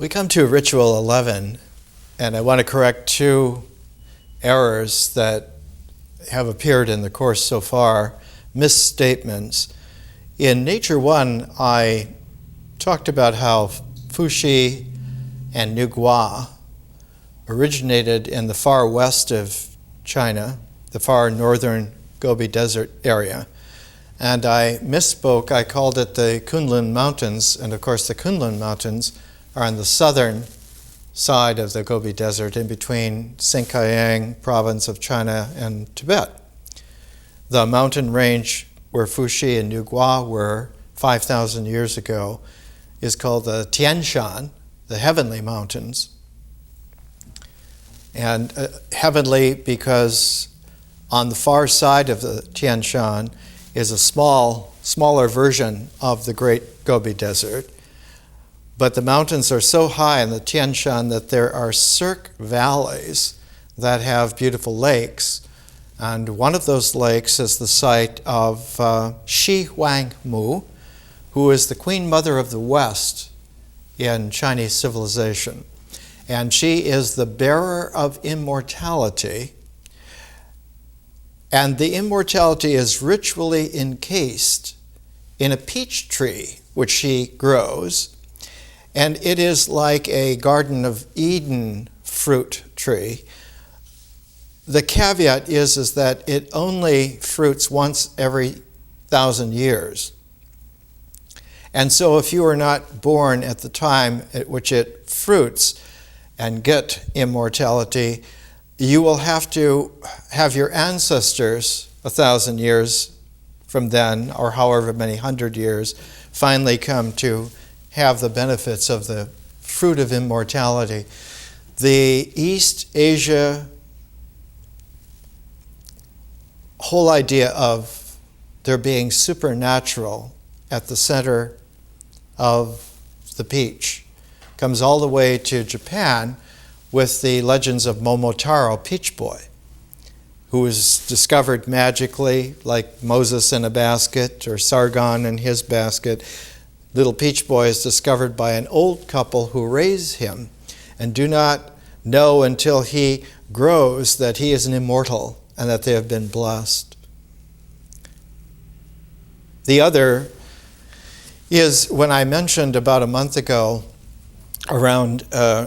We come to Ritual 11, and I want to correct two errors that have appeared in the course so far, misstatements. In Nature 1, I talked about how Fuxi and Nugua originated in the far west of China, the far northern Gobi Desert area. And I misspoke. I called it the Kunlun Mountains, and of course the Kunlun Mountains are on the southern side of the Gobi Desert in between Xinjiang province of China and Tibet. The mountain range where Fuxi and Nugua were 5,000 years ago is called the Tianshan, the Heavenly Mountains. And heavenly because on the far side of the Tianshan is a smaller version of the Great Gobi Desert. But the mountains are so high in the Tianshan that there are cirque valleys that have beautiful lakes. And one of those lakes is the site of Shi Huangmu, who is the Queen Mother of the West in Chinese civilization. And she is the bearer of immortality. And the immortality is ritually encased in a peach tree, which she grows. And it is like a Garden of Eden fruit tree. The caveat is that it only fruits once every 1,000 years. And so if you are not born at the time at which it fruits and get immortality, you will have to have your ancestors 1,000 years from then, or however many hundred years, finally come to have the benefits of the fruit of immortality. The East Asia whole idea of there being supernatural at the center of the peach comes all the way to Japan with the legends of Momotaro, Peach Boy, who was discovered magically, like Moses in a basket or Sargon in his basket. Little Peach Boy is discovered by an old couple who raise him and do not know until he grows that he is an immortal and that they have been blessed. The other is when I mentioned about a month ago around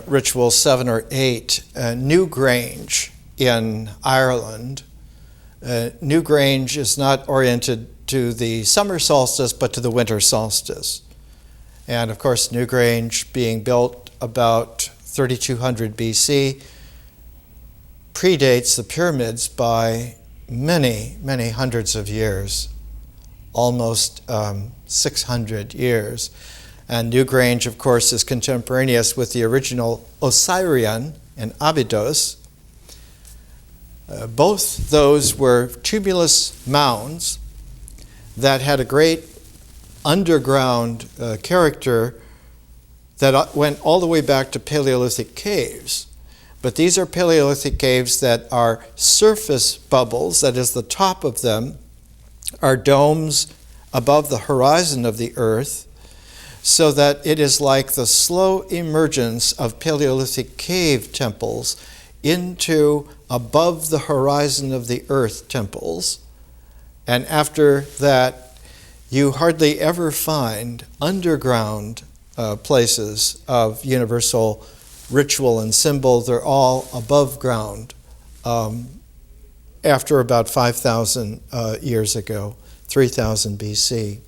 Ritual 7 or 8, Newgrange in Ireland. Newgrange is not oriented to the summer solstice but to the winter solstice. And of course, Newgrange being built about 3200 BC predates the pyramids by many, many hundreds of years, almost 600 years. And Newgrange, of course, is contemporaneous with the original Osirian in Abydos. Both those were tubulous mounds that had a great underground character that went all the way back to Paleolithic caves. But these are Paleolithic caves that are surface bubbles, that is, the top of them are domes above the horizon of the earth, so that it is like the slow emergence of Paleolithic cave temples into above the horizon of the earth temples. And after that, you hardly ever find underground places of universal ritual and symbol. They're all above ground after about 5,000 years ago, 3,000 BC.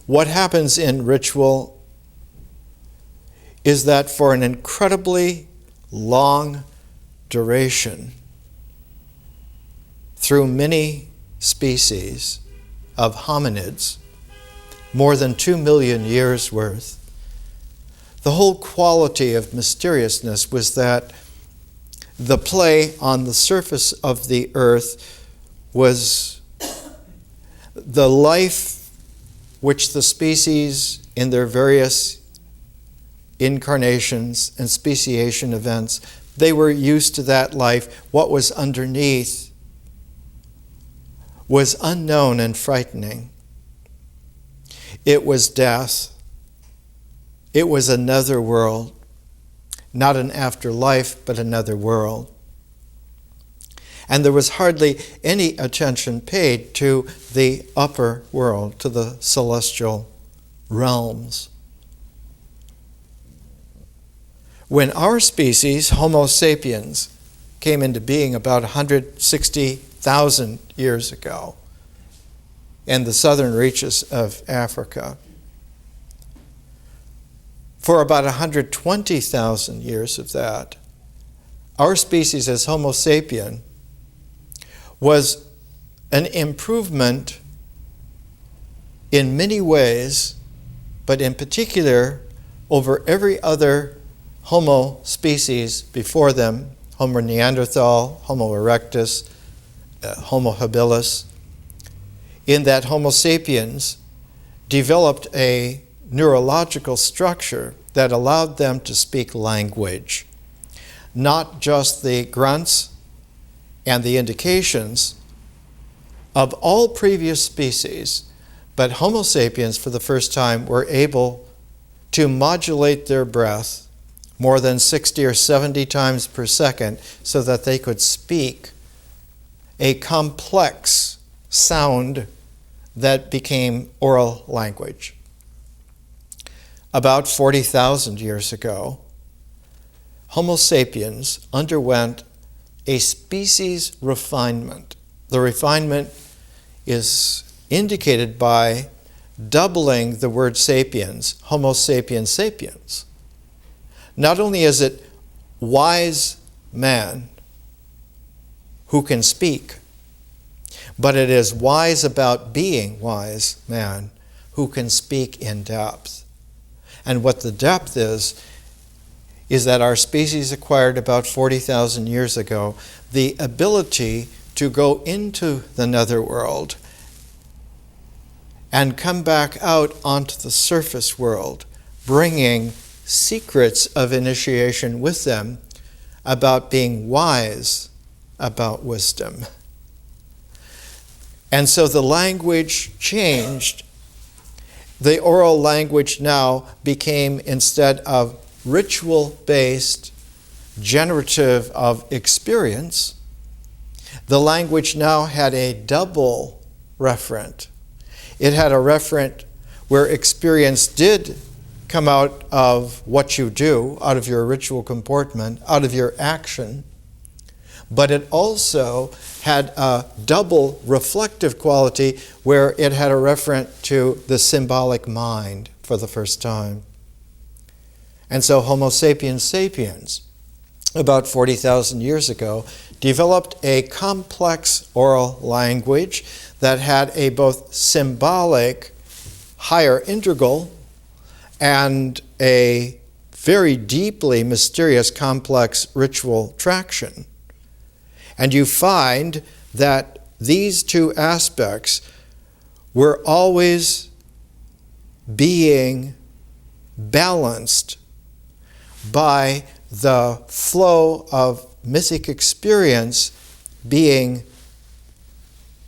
What happens in ritual is that for an incredibly long duration, through many species of hominids, more than 2 million years worth, the whole quality of mysteriousness was that the play on the surface of the earth was the life which the species in their various incarnations and speciation events, they were used to that life. What was underneath was unknown and frightening. It was death. It was another world, not an afterlife, but another world. And there was hardly any attention paid to the upper world, to the celestial realms. When our species, Homo sapiens, came into being about 160,000 years ago in the southern reaches of Africa, for about 120,000 years of that, our species as Homo sapien was an improvement in many ways, but in particular over every other Homo species before them, Homo neanderthal, Homo erectus, Homo habilis, in that Homo sapiens developed a neurological structure that allowed them to speak language, not just the grunts and the indications of all previous species, but Homo sapiens for the first time were able to modulate their breath more than 60 or 70 times per second so that they could speak a complex sound that became oral language. About 40,000 years ago, Homo sapiens underwent a species refinement. The refinement is indicated by doubling the word sapiens, Homo sapiens sapiens. Not only is it wise man who can speak, but it is wise about being wise man who can speak in depth. And what the depth is that our species acquired about 40,000 years ago the ability to go into the netherworld and come back out onto the surface world, bringing secrets of initiation with them about being wise about wisdom. And so the language changed. The oral language now became, instead of ritual-based, generative of experience, the language now had a double referent. It had a referent where experience did come out of what you do, out of your ritual comportment, out of your action, but it also had a double reflective quality where it had a referent to the symbolic mind for the first time. And so Homo sapiens sapiens, about 40,000 years ago, developed a complex oral language that had a both symbolic, higher integral, and a very deeply mysterious, complex ritual traction. And you find that these two aspects were always being balanced by the flow of mythic experience being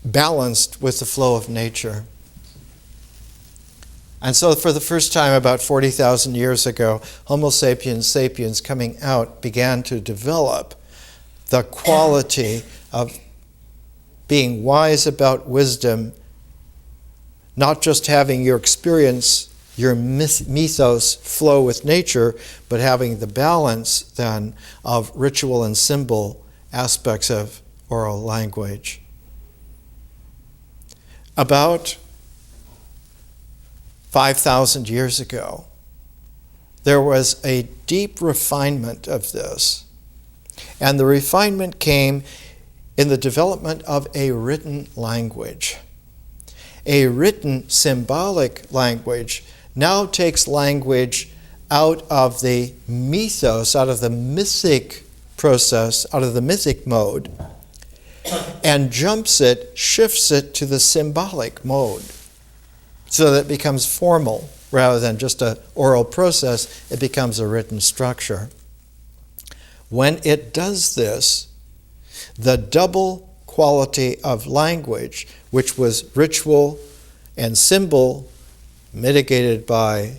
balanced with the flow of nature. And so for the first time about 40,000 years ago, Homo sapiens sapiens coming out began to develop the quality of being wise about wisdom, not just having your experience, your mythos flow with nature, but having the balance then of ritual and symbol aspects of oral language. About 5,000 years ago, there was a deep refinement of this. And the refinement came in the development of a written language. A written symbolic language now takes language out of the mythos, out of the mythic process, out of the mythic mode, and shifts it to the symbolic mode, so that it becomes formal rather than just an oral process. It becomes a written structure. When it does this, the double quality of language, which was ritual and symbol, mitigated by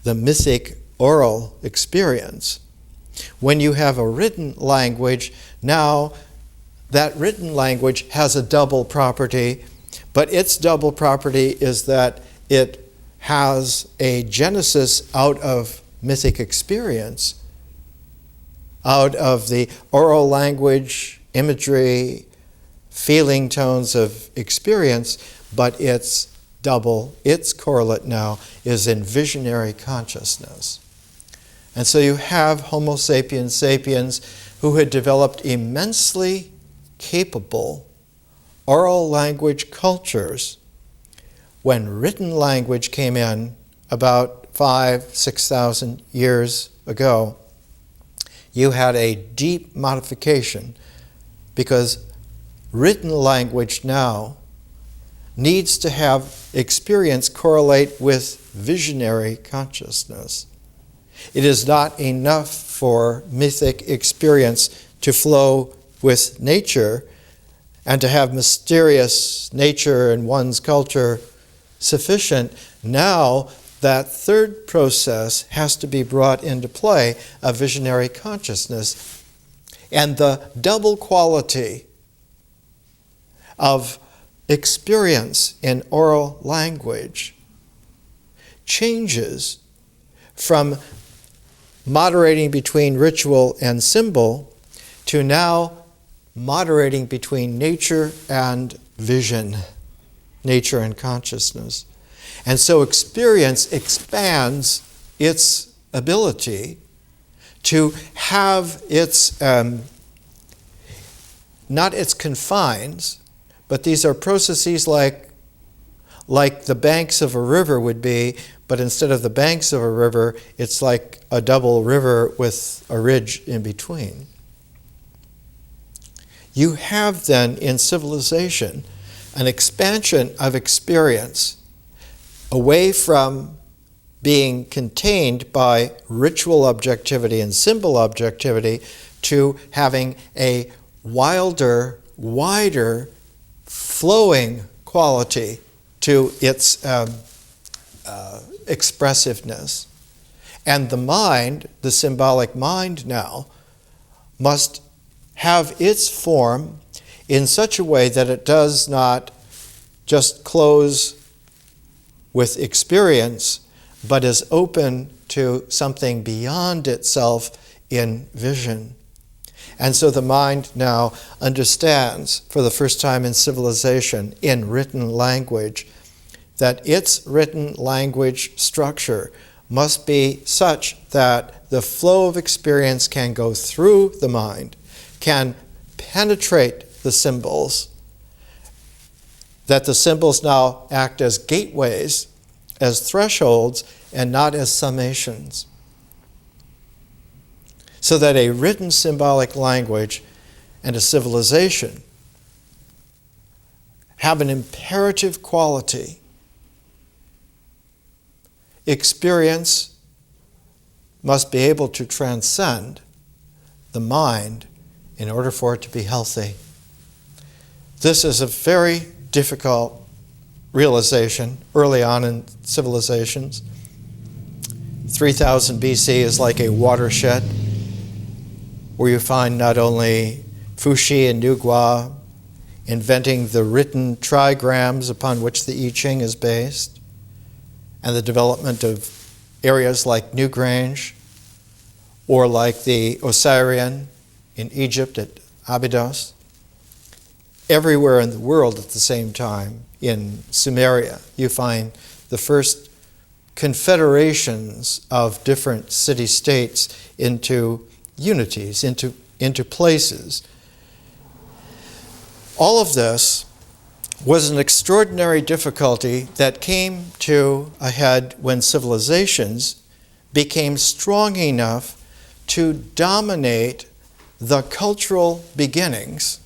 the mythic oral experience. When you have a written language, now that written language has a double property, but its double property is that it has a genesis out of mythic experience, out of the oral language, imagery, feeling tones of experience, but its correlate now is in visionary consciousness. And so you have Homo sapiens sapiens who had developed immensely capable oral language cultures when written language came in about 5,000-6,000 years ago. You had a deep modification because written language now needs to have experience correlate with visionary consciousness. It is not enough for mythic experience to flow with nature and to have mysterious nature in one's culture sufficient. Now that third process has to be brought into play of visionary consciousness. And the double quality of experience in oral language changes from moderating between ritual and symbol to now moderating between nature and vision, nature and consciousness. And so experience expands its ability to have its, not its confines, but these are processes like the banks of a river would be, but instead of the banks of a river, it's like a double river with a ridge in between. You have then in civilization an expansion of experience away from being contained by ritual objectivity and symbol objectivity to having a wilder, wider, flowing quality to its expressiveness. And the mind, the symbolic mind now, must have its form in such a way that it does not just close with experience, but is open to something beyond itself in vision. And so the mind now understands, for the first time in civilization, in written language, that its written language structure must be such that the flow of experience can go through the mind, can penetrate the symbols, that the symbols now act as gateways, as thresholds, and not as summations. So that a written symbolic language and a civilization have an imperative quality. Experience must be able to transcend the mind in order for it to be healthy. This is a very difficult realization early on in civilizations. 3000 BC is like a watershed where you find not only Fuxi and Nugua inventing the written trigrams upon which the I Ching is based, and the development of areas like Newgrange, or like the Osirian in Egypt at Abydos, everywhere in the world at the same time. In Sumeria, you find the first confederations of different city-states into unities, into places. All of this was an extraordinary difficulty that came to a head when civilizations became strong enough to dominate the cultural beginnings,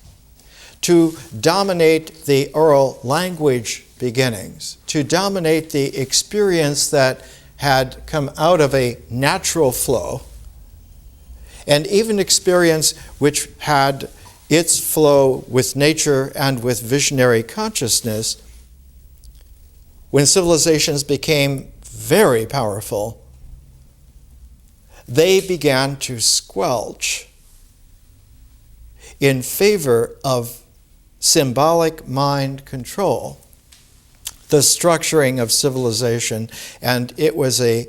to dominate the oral language beginnings, to dominate the experience that had come out of a natural flow, and even experience which had its flow with nature and with visionary consciousness. When civilizations became very powerful, they began to squelch in favor of symbolic mind control, the structuring of civilization, and it was a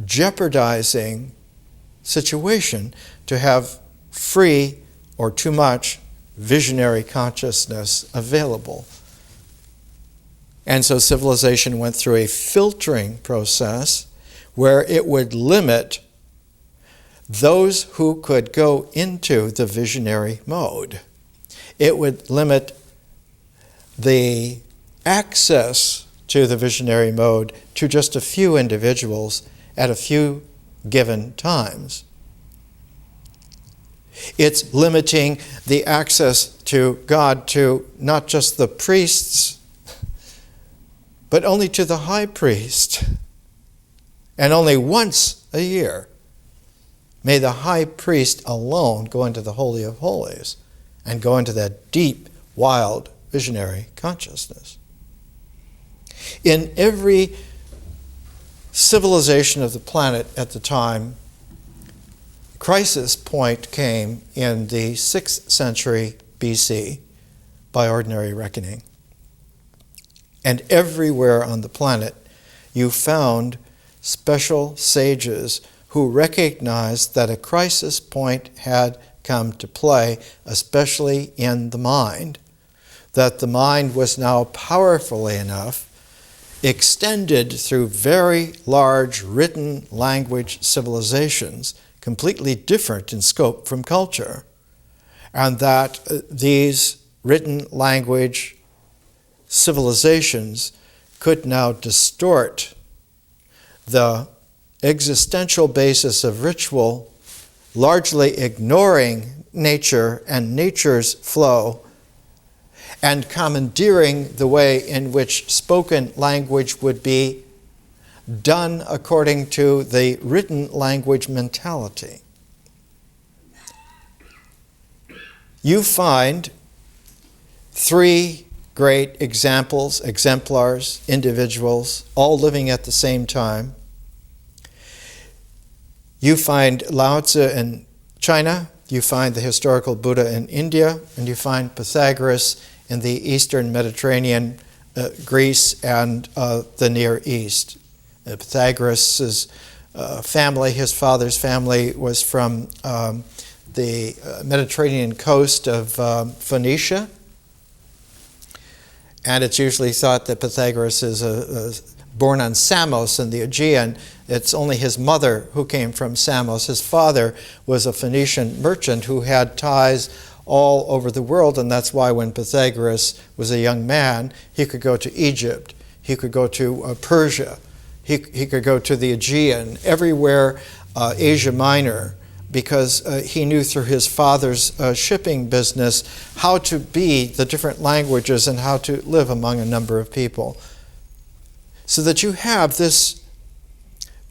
jeopardizing situation to have free or too much visionary consciousness available. And so civilization went through a filtering process where it would limit those who could go into the visionary mode. It would limit the access to the visionary mode to just a few individuals at a few given times. It's limiting the access to God to not just the priests, but only to the high priest. And only once a year may the high priest alone go into the Holy of Holies and go into that deep, wild, visionary consciousness. In every civilization of the planet at the time, crisis point came in the 6th century BC by ordinary reckoning. And everywhere on the planet you found special sages who recognized that a crisis point had come to play, especially in the mind, that the mind was now powerfully enough, extended through very large written language civilizations, completely different in scope from culture, and that these written language civilizations could now distort the existential basis of ritual, largely ignoring nature and nature's flow, and commandeering the way in which spoken language would be done according to the written language mentality. You find three great exemplars, individuals, all living at the same time. You find Lao Tzu in China, you find the historical Buddha in India, and you find Pythagoras in the Eastern Mediterranean, Greece, and the Near East. Pythagoras' family, his father's family, was from the Mediterranean coast of Phoenicia. And it's usually thought that Pythagoras is born on Samos in the Aegean. It's only his mother who came from Samos. His father was a Phoenician merchant who had ties all over the world, and that's why when Pythagoras was a young man, he could go to Egypt, he could go to Persia, he could go to the Aegean, everywhere Asia Minor, because he knew through his father's shipping business how to be the different languages and how to live among a number of people. So that you have this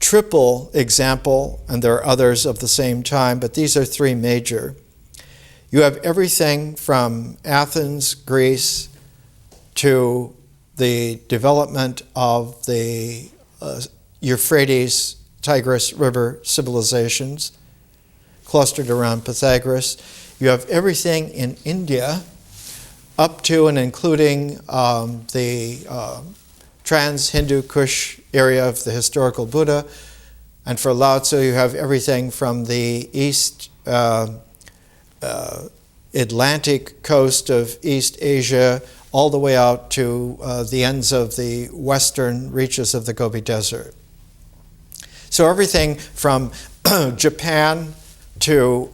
triple example, and there are others of the same time, but these are three major. You have everything from Athens, Greece, to the development of the Euphrates, Tigris River civilizations, clustered around Pythagoras. You have everything in India, up to and including the trans-Hindu Kush area of the historical Buddha. And for Lao Tzu, you have everything from the East Atlantic coast of East Asia all the way out to the ends of the western reaches of the Gobi Desert. So everything from Japan to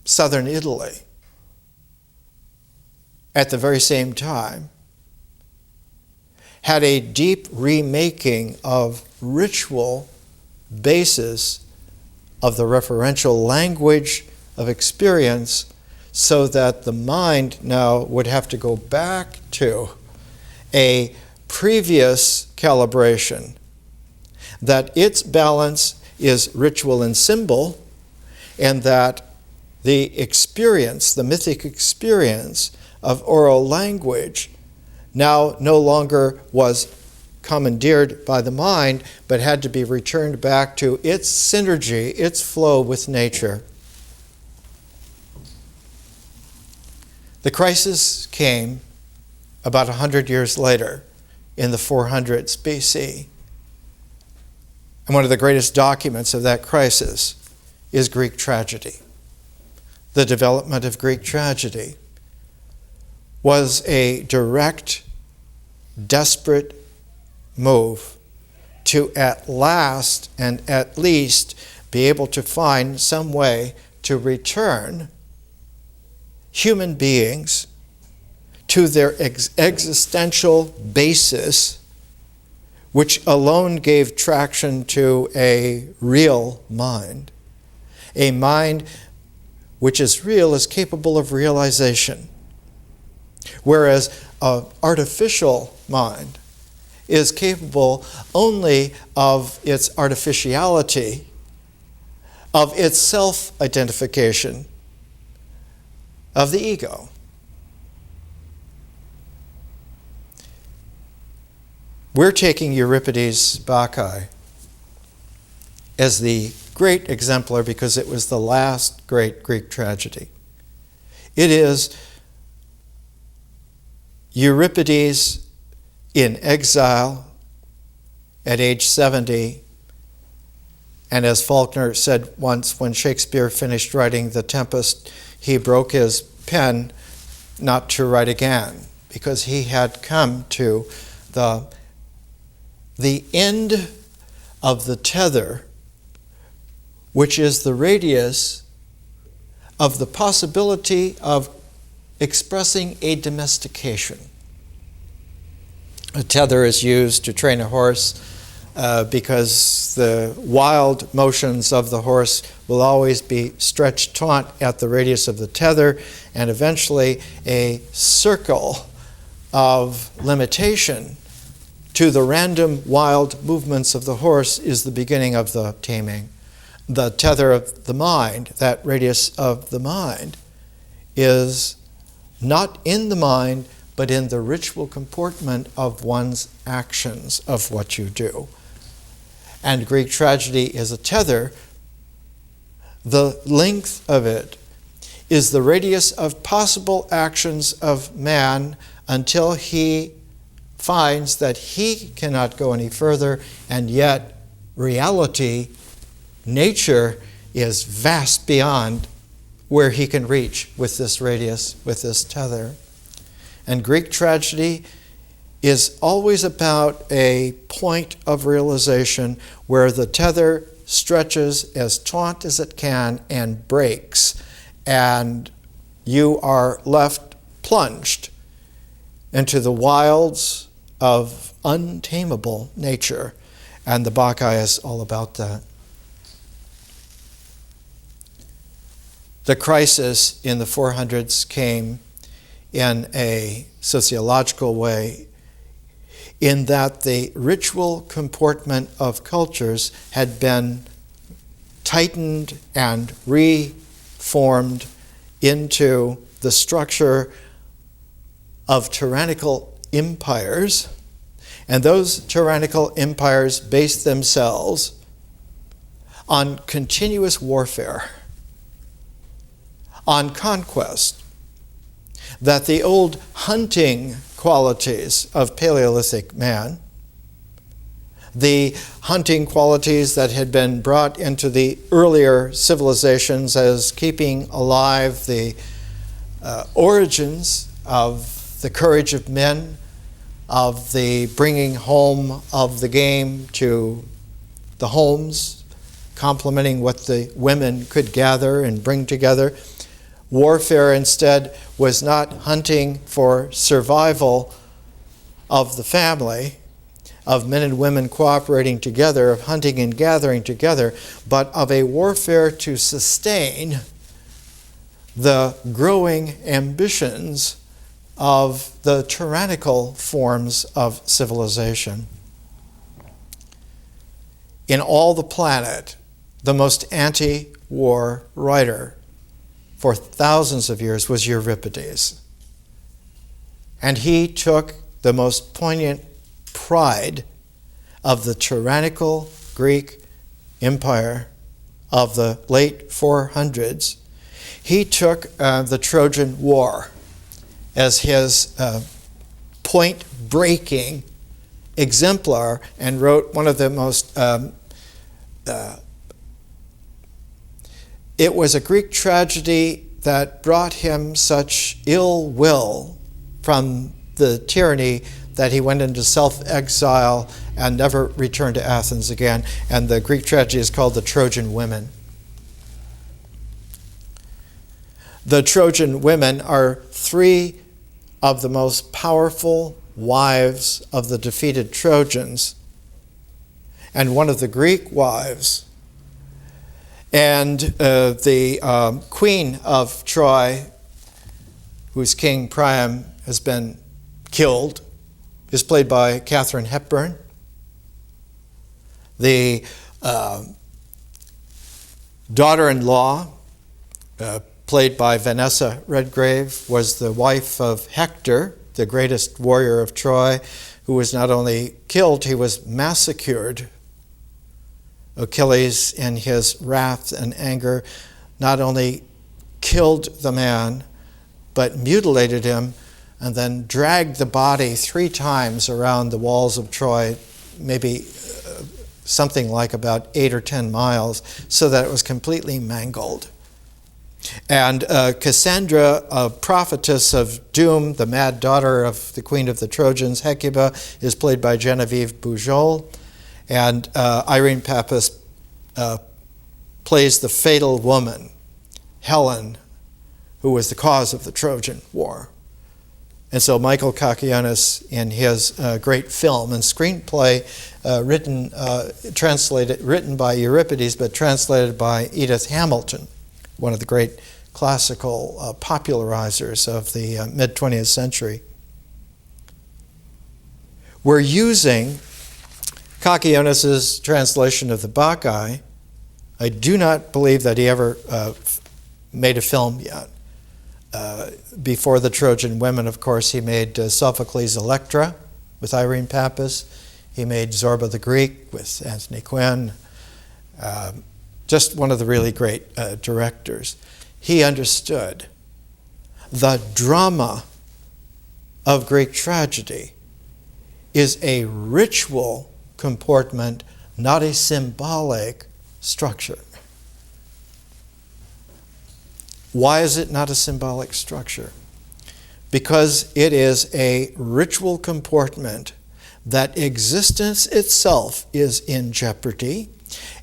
southern Italy at the very same time had a deep remaking of ritual basis of the referential language of experience, so that the mind now would have to go back to a previous calibration, that its balance is ritual and symbol, and that the experience, the mythic experience of oral language, now no longer was commandeered by the mind, but had to be returned back to its synergy, its flow with nature. The crisis came about 100 years later, in the 400s BC. And one of the greatest documents of that crisis is Greek tragedy. The development of Greek tragedy was a direct, desperate move to at last and at least be able to find some way to return human beings to their existential basis, which alone gave traction to a real mind. A mind which is real, is capable of realization. Whereas an artificial mind is capable only of its artificiality, of its self-identification, of the ego. We're taking Euripides' Bacchae as the great exemplar because it was the last great Greek tragedy. It is Euripides in exile at age 70, and as Faulkner said once, when Shakespeare finished writing The Tempest, he broke his pen not to write again, because he had come to the end of the tether, which is the radius of the possibility of expressing a domestication. A tether is used to train a horse because the wild motions of the horse will always be stretched taut at the radius of the tether, and eventually a circle of limitation to the random wild movements of the horse is the beginning of the taming. The tether of the mind, that radius of the mind, is not in the mind, but in the ritual comportment of one's actions, of what you do. And Greek tragedy is a tether. The length of it is the radius of possible actions of man until he finds that he cannot go any further, and yet reality, nature, is vast beyond where he can reach with this radius, with this tether. And Greek tragedy is always about a point of realization where the tether stretches as taut as it can and breaks, and you are left plunged into the wilds of untamable nature. And the Bacchae is all about that. The crisis in the 400s came in a sociological way, in that the ritual comportment of cultures had been tightened and reformed into the structure of tyrannical empires, and those tyrannical empires based themselves on continuous warfare, on conquest, that the old hunting qualities of Paleolithic man, the hunting qualities that had been brought into the earlier civilizations as keeping alive the origins of the courage of men, of the bringing home of the game to the homes, complementing what the women could gather and bring together. Warfare instead was not hunting for survival of the family, of men and women cooperating together, of hunting and gathering together, but of a warfare to sustain the growing ambitions of the tyrannical forms of civilization. In all the planet, the most anti-war writer for thousands of years was Euripides. And he took the most poignant pride of the tyrannical Greek Empire of the late 400s, he took the Trojan War as his point-breaking exemplar and wrote one of the most... it was a Greek tragedy that brought him such ill will from the tyranny that he went into self-exile and never returned to Athens again. And the Greek tragedy is called the Trojan Women. The Trojan women are three of the most powerful wives of the defeated Trojans, and one of the Greek wives. And the queen of Troy, whose king Priam has been killed, is played by Katharine Hepburn. The daughter-in-law, played by Vanessa Redgrave, was the wife of Hector, the greatest warrior of Troy, who was not only killed, he was massacred. Achilles, in his wrath and anger, not only killed the man, but mutilated him and then dragged the body 3 times around the walls of Troy, maybe something like about 8 or 10 miles, so that it was completely mangled. And Cassandra, a prophetess of doom, the mad daughter of the queen of the Trojans, Hecuba, is played by Genevieve Bujold. And Irene Pappas plays the fatal woman, Helen, who was the cause of the Trojan War. And so Michael Kakionis, in his great film and screenplay, written by Euripides, but translated by Edith Hamilton, one of the great classical popularizers of the mid-20th century. We're using Kakionis' translation of the Bacchae. I do not believe that he ever made a film yet. Before the Trojan Women, of course, he made Sophocles' Electra with Irene Pappas. He made Zorba the Greek with Anthony Quinn. Just one of the really great directors. He understood the drama of Greek tragedy is a ritual comportment, not a symbolic structure. Why is it not a symbolic structure? Because it is a ritual comportment that existence itself is in jeopardy,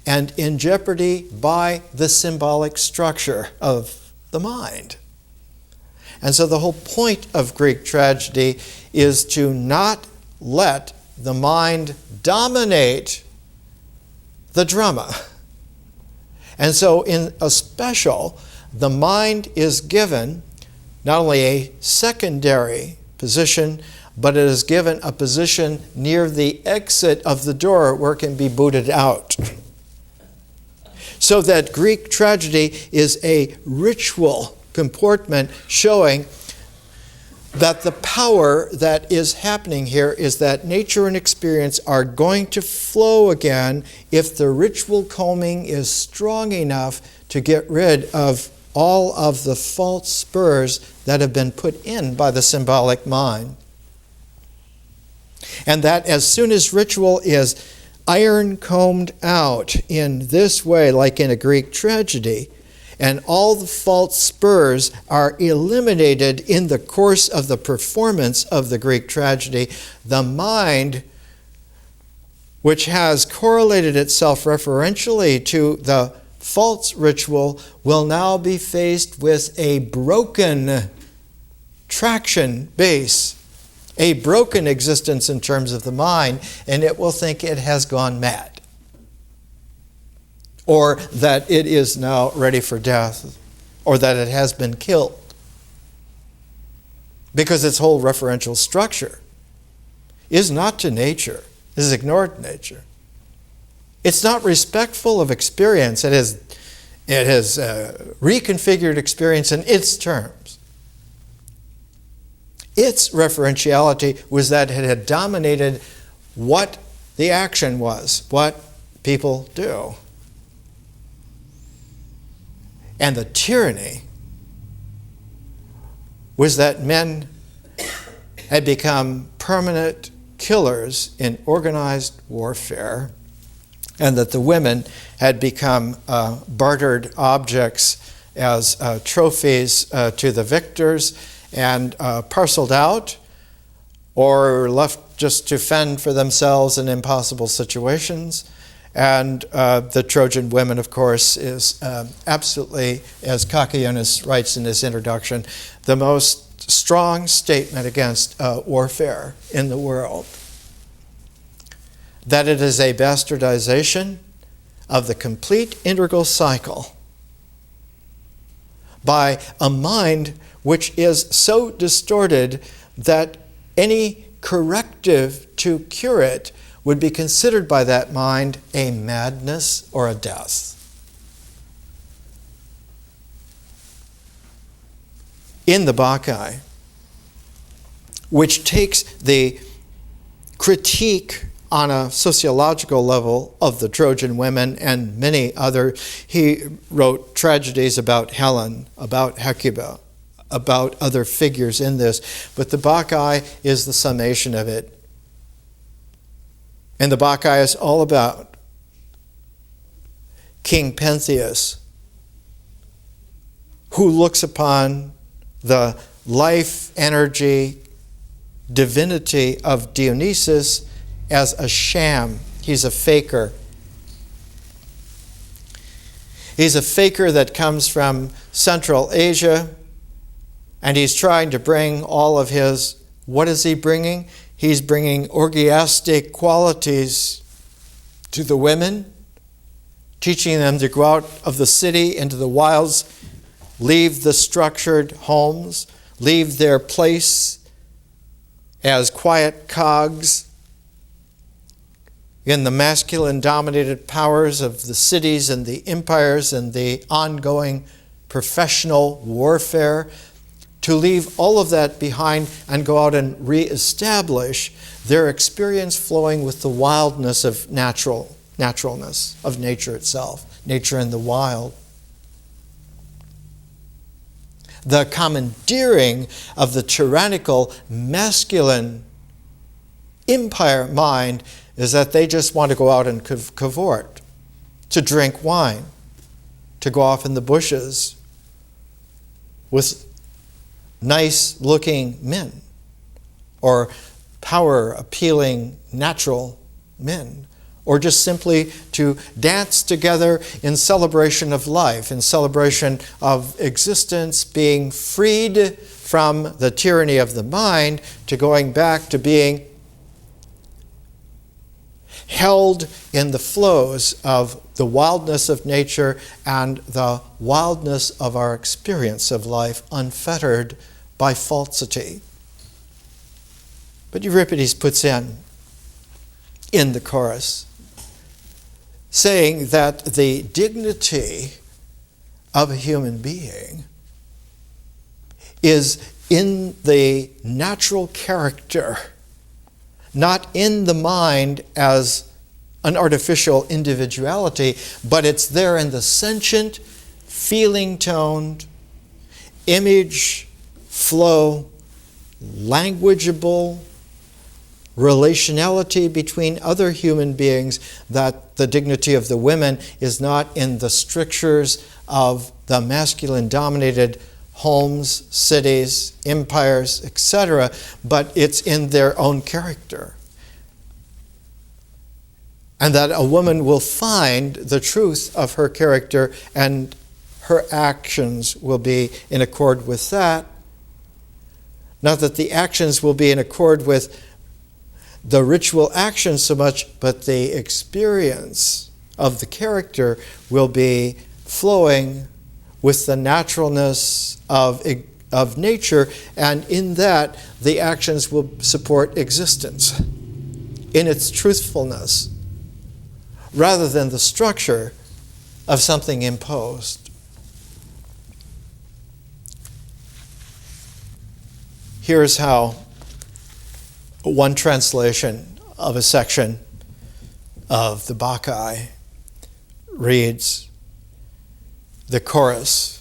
and in jeopardy by the symbolic structure of the mind. And so the whole point of Greek tragedy is to not let the mind dominate the drama. And so in a special, the mind is given not only a secondary position, but it is given a position near the exit of the door where it can be booted out. So that Greek tragedy is a ritual comportment showing that the power that is happening here is that nature and experience are going to flow again if the ritual combing is strong enough to get rid of all of the false spurs that have been put in by the symbolic mind. And that as soon as ritual is iron combed out in this way, like in a Greek tragedy, and all the false spurs are eliminated in the course of the performance of the Greek tragedy, the mind, which has correlated itself referentially to the false ritual, will now be faced with a broken traction base, a broken existence in terms of the mind, and it will think it has gone mad, or that it is now ready for death, or that it has been killed, because its whole referential structure is not to nature, it has ignored nature. It's not respectful of experience. It has reconfigured experience in its terms. Its referentiality was that it had dominated what The action was what people do. And the tyranny was that men had become permanent killers in organized warfare, and that the women had become bartered objects as trophies to the victors and parceled out or left just to fend for themselves in impossible situations. And the Trojan women, of course, is absolutely, as Cacoeunus writes in his introduction, the most strong statement against warfare in the world. That it is a bastardization of the complete integral cycle by a mind which is so distorted that any corrective to cure it would be considered by that mind a madness or a death. In the Bacchae, which takes the critique on a sociological level of the Trojan women and many other, he wrote tragedies about Helen, about Hecuba, about other figures in this, but the Bacchae is the summation of it. And the Bacchae is all about King Pentheus, who looks upon the life, energy, divinity of Dionysus as a sham. He's a faker. He's a faker that comes from Central Asia, and he's trying to bring all of his, what is he bringing? He's bringing orgiastic qualities to the women, teaching them to go out of the city into the wilds, leave the structured homes, leave their place as quiet cogs in the masculine-dominated powers of the cities and the empires and the ongoing professional warfare, to leave all of that behind and go out and reestablish their experience flowing with the wildness of naturalness of nature itself, nature in the wild. The commandeering of the tyrannical masculine empire mind is that they just want to go out and cavort, to drink wine, to go off in the bushes with nice-looking men or power-appealing natural men, or just simply to dance together in celebration of life, in celebration of existence, being freed from the tyranny of the mind, to going back to being held in the flows of the wildness of nature and the wildness of our experience of life, unfettered by falsity. But Euripides puts in the chorus, saying that the dignity of a human being is in the natural character, not in the mind as an artificial individuality, but it's there in the sentient, feeling-toned, image flow, languageable relationality between other human beings, that the dignity of the women is not in the strictures of the masculine-dominated homes, cities, empires, etc., but it's in their own character. And that a woman will find the truth of her character and her actions will be in accord with that. Not that the actions will be in accord with the ritual action so much, but the experience of the character will be flowing with the naturalness of nature, and in that the actions will support existence in its truthfulness, rather than the structure of something imposed. Here's how one translation of a section of the Bacchae reads the chorus,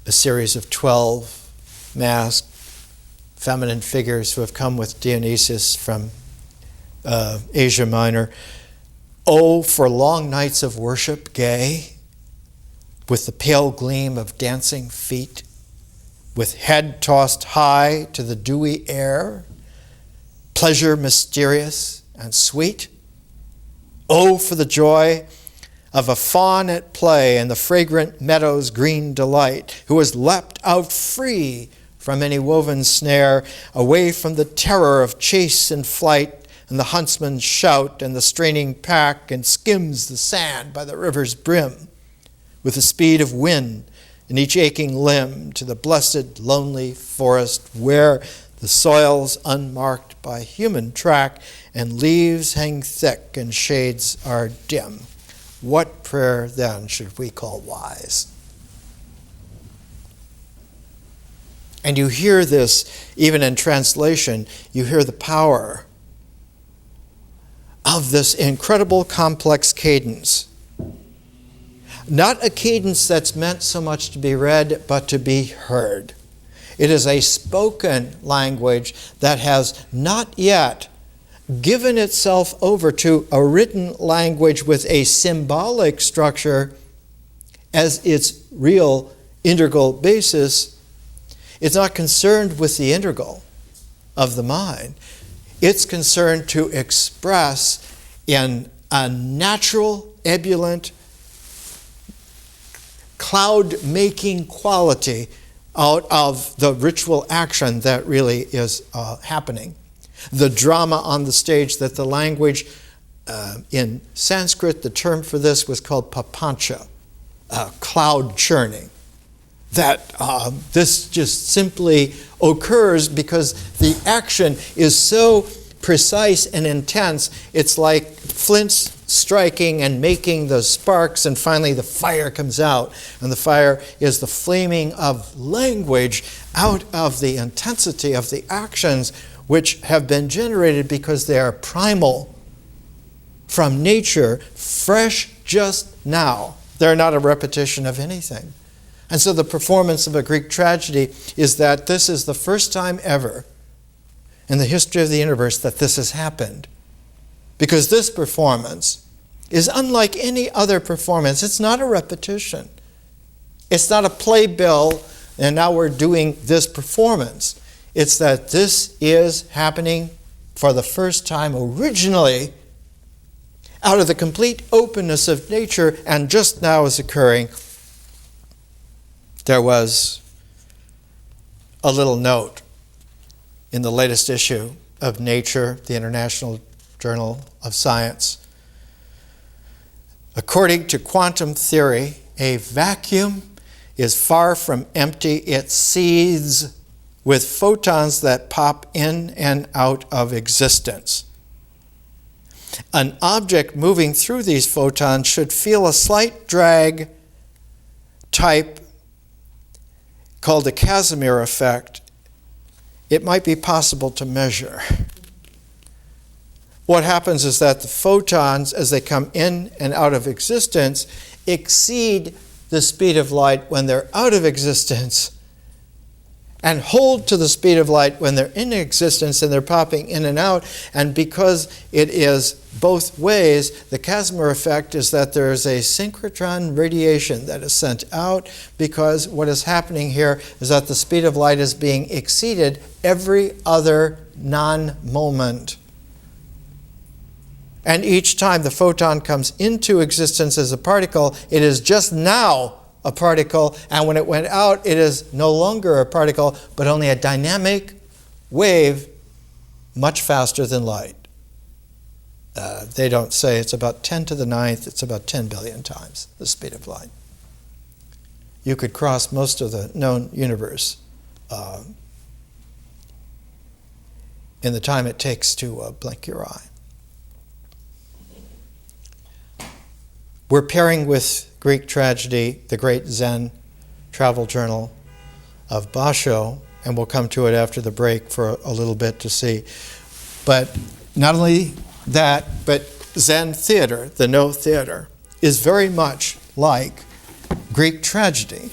a series of 12 masked feminine figures who have come with Dionysus from Asia Minor. Oh, for long nights of worship gay, with the pale gleam of dancing feet, with head tossed high to the dewy air, pleasure mysterious and sweet. Oh, for the joy of a fawn at play in the fragrant meadow's green delight, who has leapt out free from any woven snare, away from the terror of chase and flight, and the huntsman's shout and the straining pack, and skims the sand by the river's brim, with the speed of wind in each aching limb, to the blessed lonely forest where the soil's unmarked by human track, and leaves hang thick and shades are dim. What prayer then should we call wise? And you hear this, even in translation, you hear the power of this incredible complex cadence. Not a cadence that's meant so much to be read, but to be heard. It is a spoken language that has not yet given itself over to a written language with a symbolic structure as its real integral basis. It's not concerned with the integral of the mind. It's concerned to express in a natural, ebullient, cloud-making quality out of the ritual action that really is happening. The drama on the stage that the language, in Sanskrit, the term for this was called papancha, cloud churning. That this just simply occurs because the action is so precise and intense. It's like flints striking and making the sparks, and finally the fire comes out. And the fire is the flaming of language out of the intensity of the actions which have been generated because they are primal from nature, fresh just now. They're not a repetition of anything. And so the performance of a Greek tragedy is that this is the first time ever in the history of the universe that this has happened. Because this performance is unlike any other performance. It's not a repetition. It's not a playbill, and now we're doing this performance. It's that this is happening for the first time originally out of the complete openness of nature, and just now is occurring. There was a little note in the latest issue of Nature, the International Journal of Science. According to quantum theory, a vacuum is far from empty. It seethes with photons that pop in and out of existence. An object moving through these photons should feel a slight drag type called the Casimir Effect. It might be possible to measure. What happens is that the photons, as they come in and out of existence, exceed the speed of light when they're out of existence, and hold to the speed of light when they're in existence and they're popping in and out. And because it is both ways, the Casimir effect is that there is a synchrotron radiation that is sent out, because what is happening here is that the speed of light is being exceeded every other non-moment. And each time the photon comes into existence as a particle, it is just now a particle, and when it went out, it is no longer a particle, but only a dynamic wave much faster than light. They don't say it's about 10 to the ninth, it's about 10 billion times the speed of light. You could cross most of the known universe in the time it takes to blink your eye. We're pairing with Greek tragedy, the great Zen travel journal of Basho, and we'll come to it after the break for a little bit to see. But not only but Zen theater, the No theater, is very much like Greek tragedy.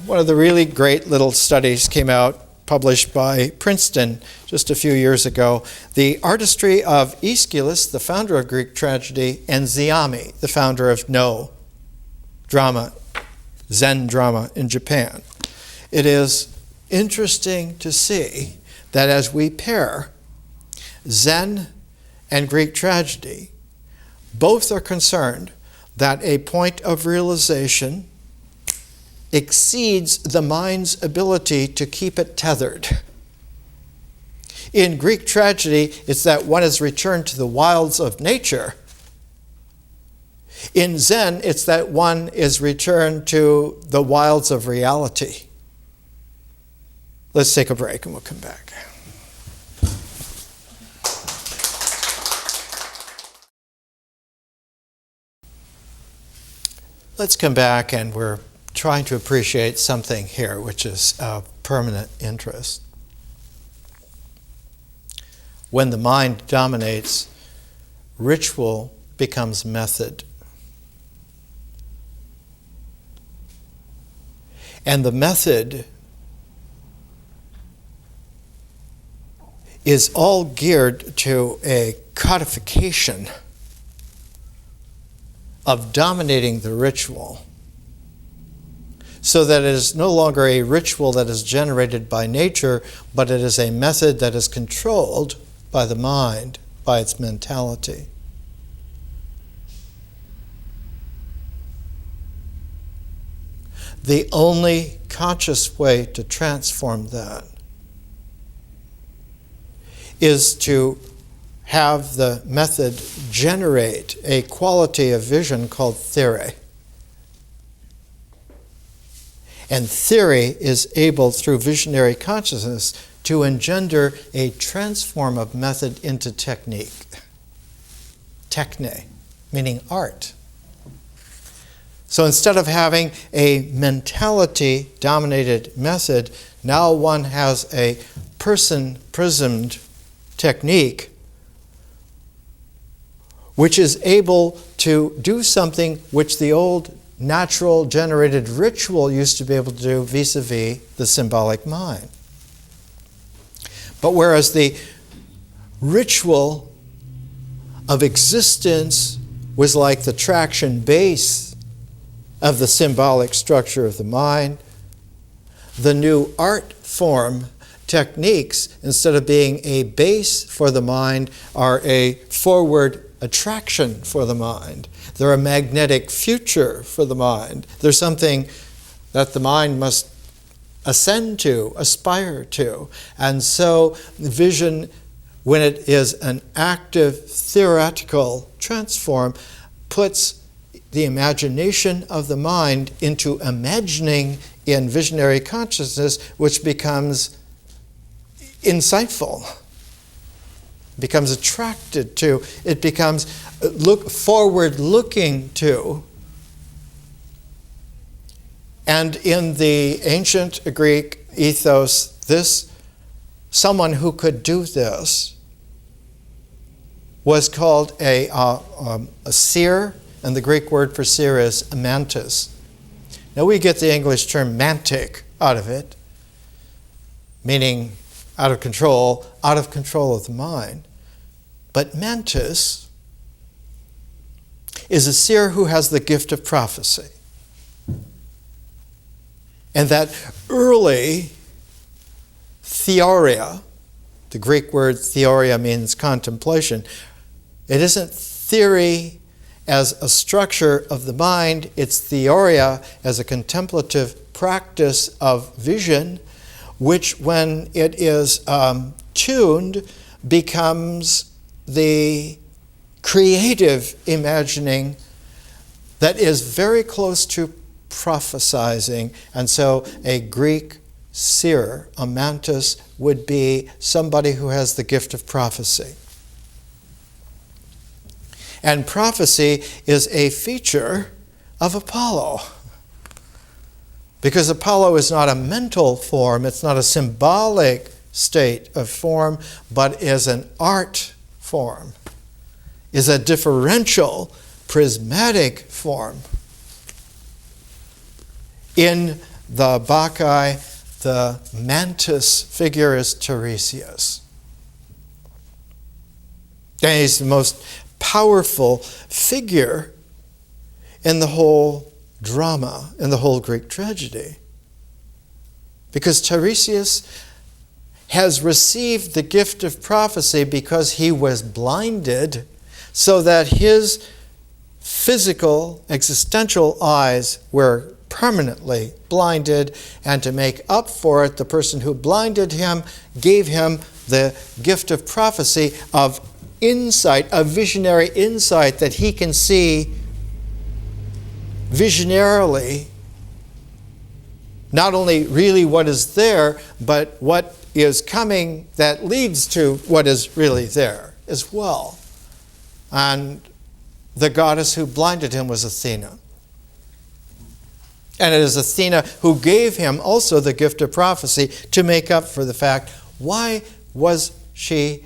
One of the really great little studies came out, published by Princeton just a few years ago, the artistry of Aeschylus, the founder of Greek tragedy, and Zeami, the founder of No drama, Zen drama in Japan. It is interesting to see that as we pair Zen and Greek tragedy, both are concerned that a point of realization exceeds the mind's ability to keep it tethered. In Greek tragedy, it's that one is returned to the wilds of nature. In Zen, it's that one is returned to the wilds of reality. Let's take a break and we'll come back. Let's come back, and we're trying to appreciate something here which is of permanent interest. When the mind dominates, ritual becomes method. And the method is all geared to a codification of dominating the ritual, so that it is no longer a ritual that is generated by nature, but it is a method that is controlled by the mind, by its mentality. The only conscious way to transform that is to have the method generate a quality of vision called theory. And theory is able, through visionary consciousness, to engender a transform of method into technique. Techne, meaning art. So instead of having a mentality-dominated method, now one has a person-prismed technique which is able to do something which the old natural generated ritual used to be able to do vis-a-vis the symbolic mind. But whereas the ritual of existence was like the traction base of the symbolic structure of the mind, the new art form techniques, instead of being a base for the mind, are a forward attraction for the mind. They're a magnetic future for the mind. They're something that the mind must ascend to, aspire to. And so vision, when it is an active theoretical transform, puts the imagination of the mind into imagining in visionary consciousness, which becomes insightful, becomes attracted to, it becomes forward-looking to. And in the ancient Greek ethos, someone who could do this was called a seer, and the Greek word for seer is mantis. Now we get the English term mantic out of it, meaning out of control of the mind. But mantis is a seer who has the gift of prophecy. And that early theoria, the Greek word theoria means contemplation, it isn't theory as a structure of the mind, it's theoria as a contemplative practice of vision, which when it is tuned becomes the creative imagining that is very close to prophesizing. And so a Greek seer, a mantis, would be somebody who has the gift of prophecy. And prophecy is a feature of Apollo. Because Apollo is not a mental form, it's not a symbolic state of form, but is an art form. is a differential, prismatic form. In the Bacchae, the mantis figure is Tiresias. And he's the most powerful figure in the whole drama, in the whole Greek tragedy. Because Tiresias has received the gift of prophecy because he was blinded, so that his physical, existential eyes were permanently blinded, and to make up for it, the person who blinded him gave him the gift of prophecy of insight, a visionary insight that he can see visionarily not only really what is there, but what is coming that leads to what is really there as well. And the goddess who blinded him was Athena. And it is Athena who gave him also the gift of prophecy to make up for the fact, why was she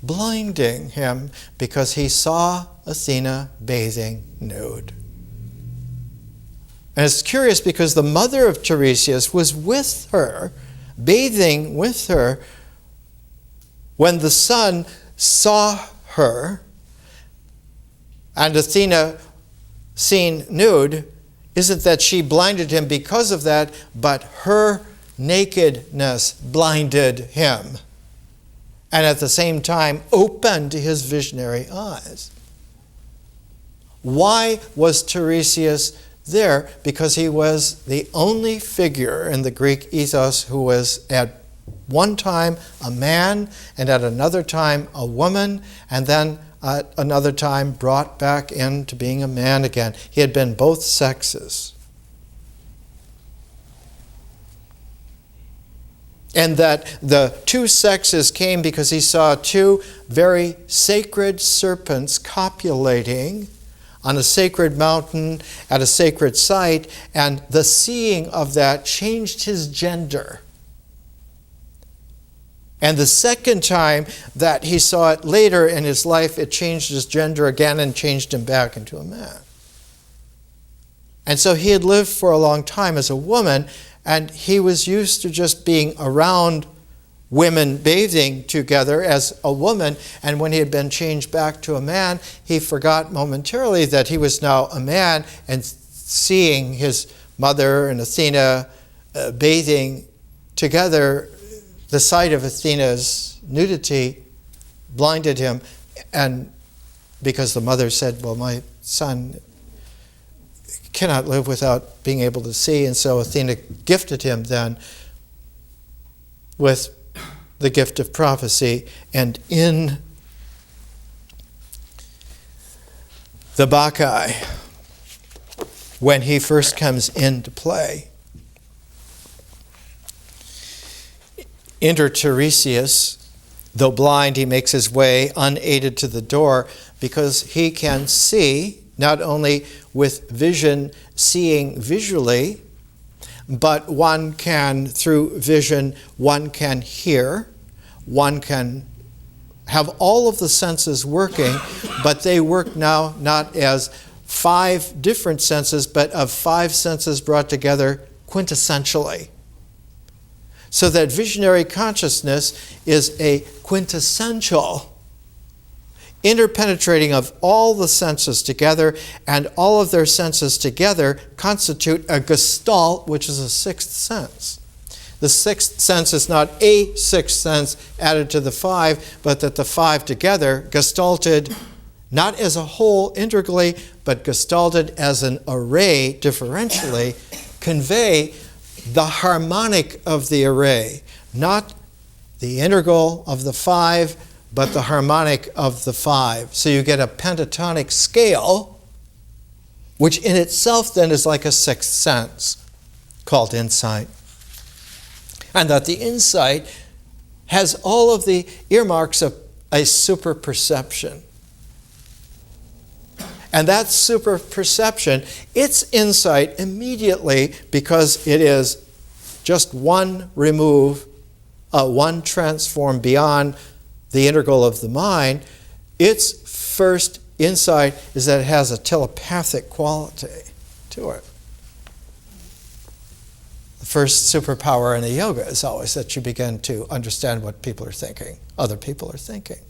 blinding him? Because he saw Athena bathing nude. And it's curious because the mother of Tiresias was with her, bathing with her, when the sun saw her, and Athena seen nude. Isn't that she blinded him because of that, but her nakedness blinded him, and at the same time opened his visionary eyes. Why was Tiresias there? Because he was the only figure in the Greek ethos who was at one time a man, and at another time a woman, and then at another time brought back into being a man again. He had been both sexes. And that the two sexes came because he saw two very sacred serpents copulating on a sacred mountain at a sacred site, and the seeing of that changed his gender. And the second time that he saw it later in his life, it changed his gender again and changed him back into a man. And so he had lived for a long time as a woman, and he was used to just being around women bathing together as a woman. And when he had been changed back to a man, he forgot momentarily that he was now a man, and seeing his mother and Athena bathing together, the sight of Athena's nudity blinded him, and because the mother said, well, my son cannot live without being able to see, and so Athena gifted him then with the gift of prophecy. And in the Bacchae, when he first comes into play, enter Tiresias. Though blind, he makes his way unaided to the door, because he can see, not only with vision, seeing visually, but one can, through vision, one can hear, one can have all of the senses working, but they work now not as 5 different senses, but of 5 senses brought together quintessentially. So that visionary consciousness is a quintessential interpenetrating of all the senses together, and all of their senses together constitute a gestalt, which is a 6th sense. The 6th sense is not a 6th sense added to the 5, but that the 5 together, gestalted not as a whole integrally, but gestalted as an array differentially, convey the harmonic of the array, not the integral of the 5, but the harmonic of the 5. So you get a pentatonic scale, which in itself then is like a 6th sense, called insight. And that the insight has all of the earmarks of a super perception. And that super perception, its insight immediately, because it is just one remove, one transform beyond the integral of the mind, its first insight is that it has a telepathic quality to it. The first superpower in the yoga is always that you begin to understand what people are thinking, other people are thinking.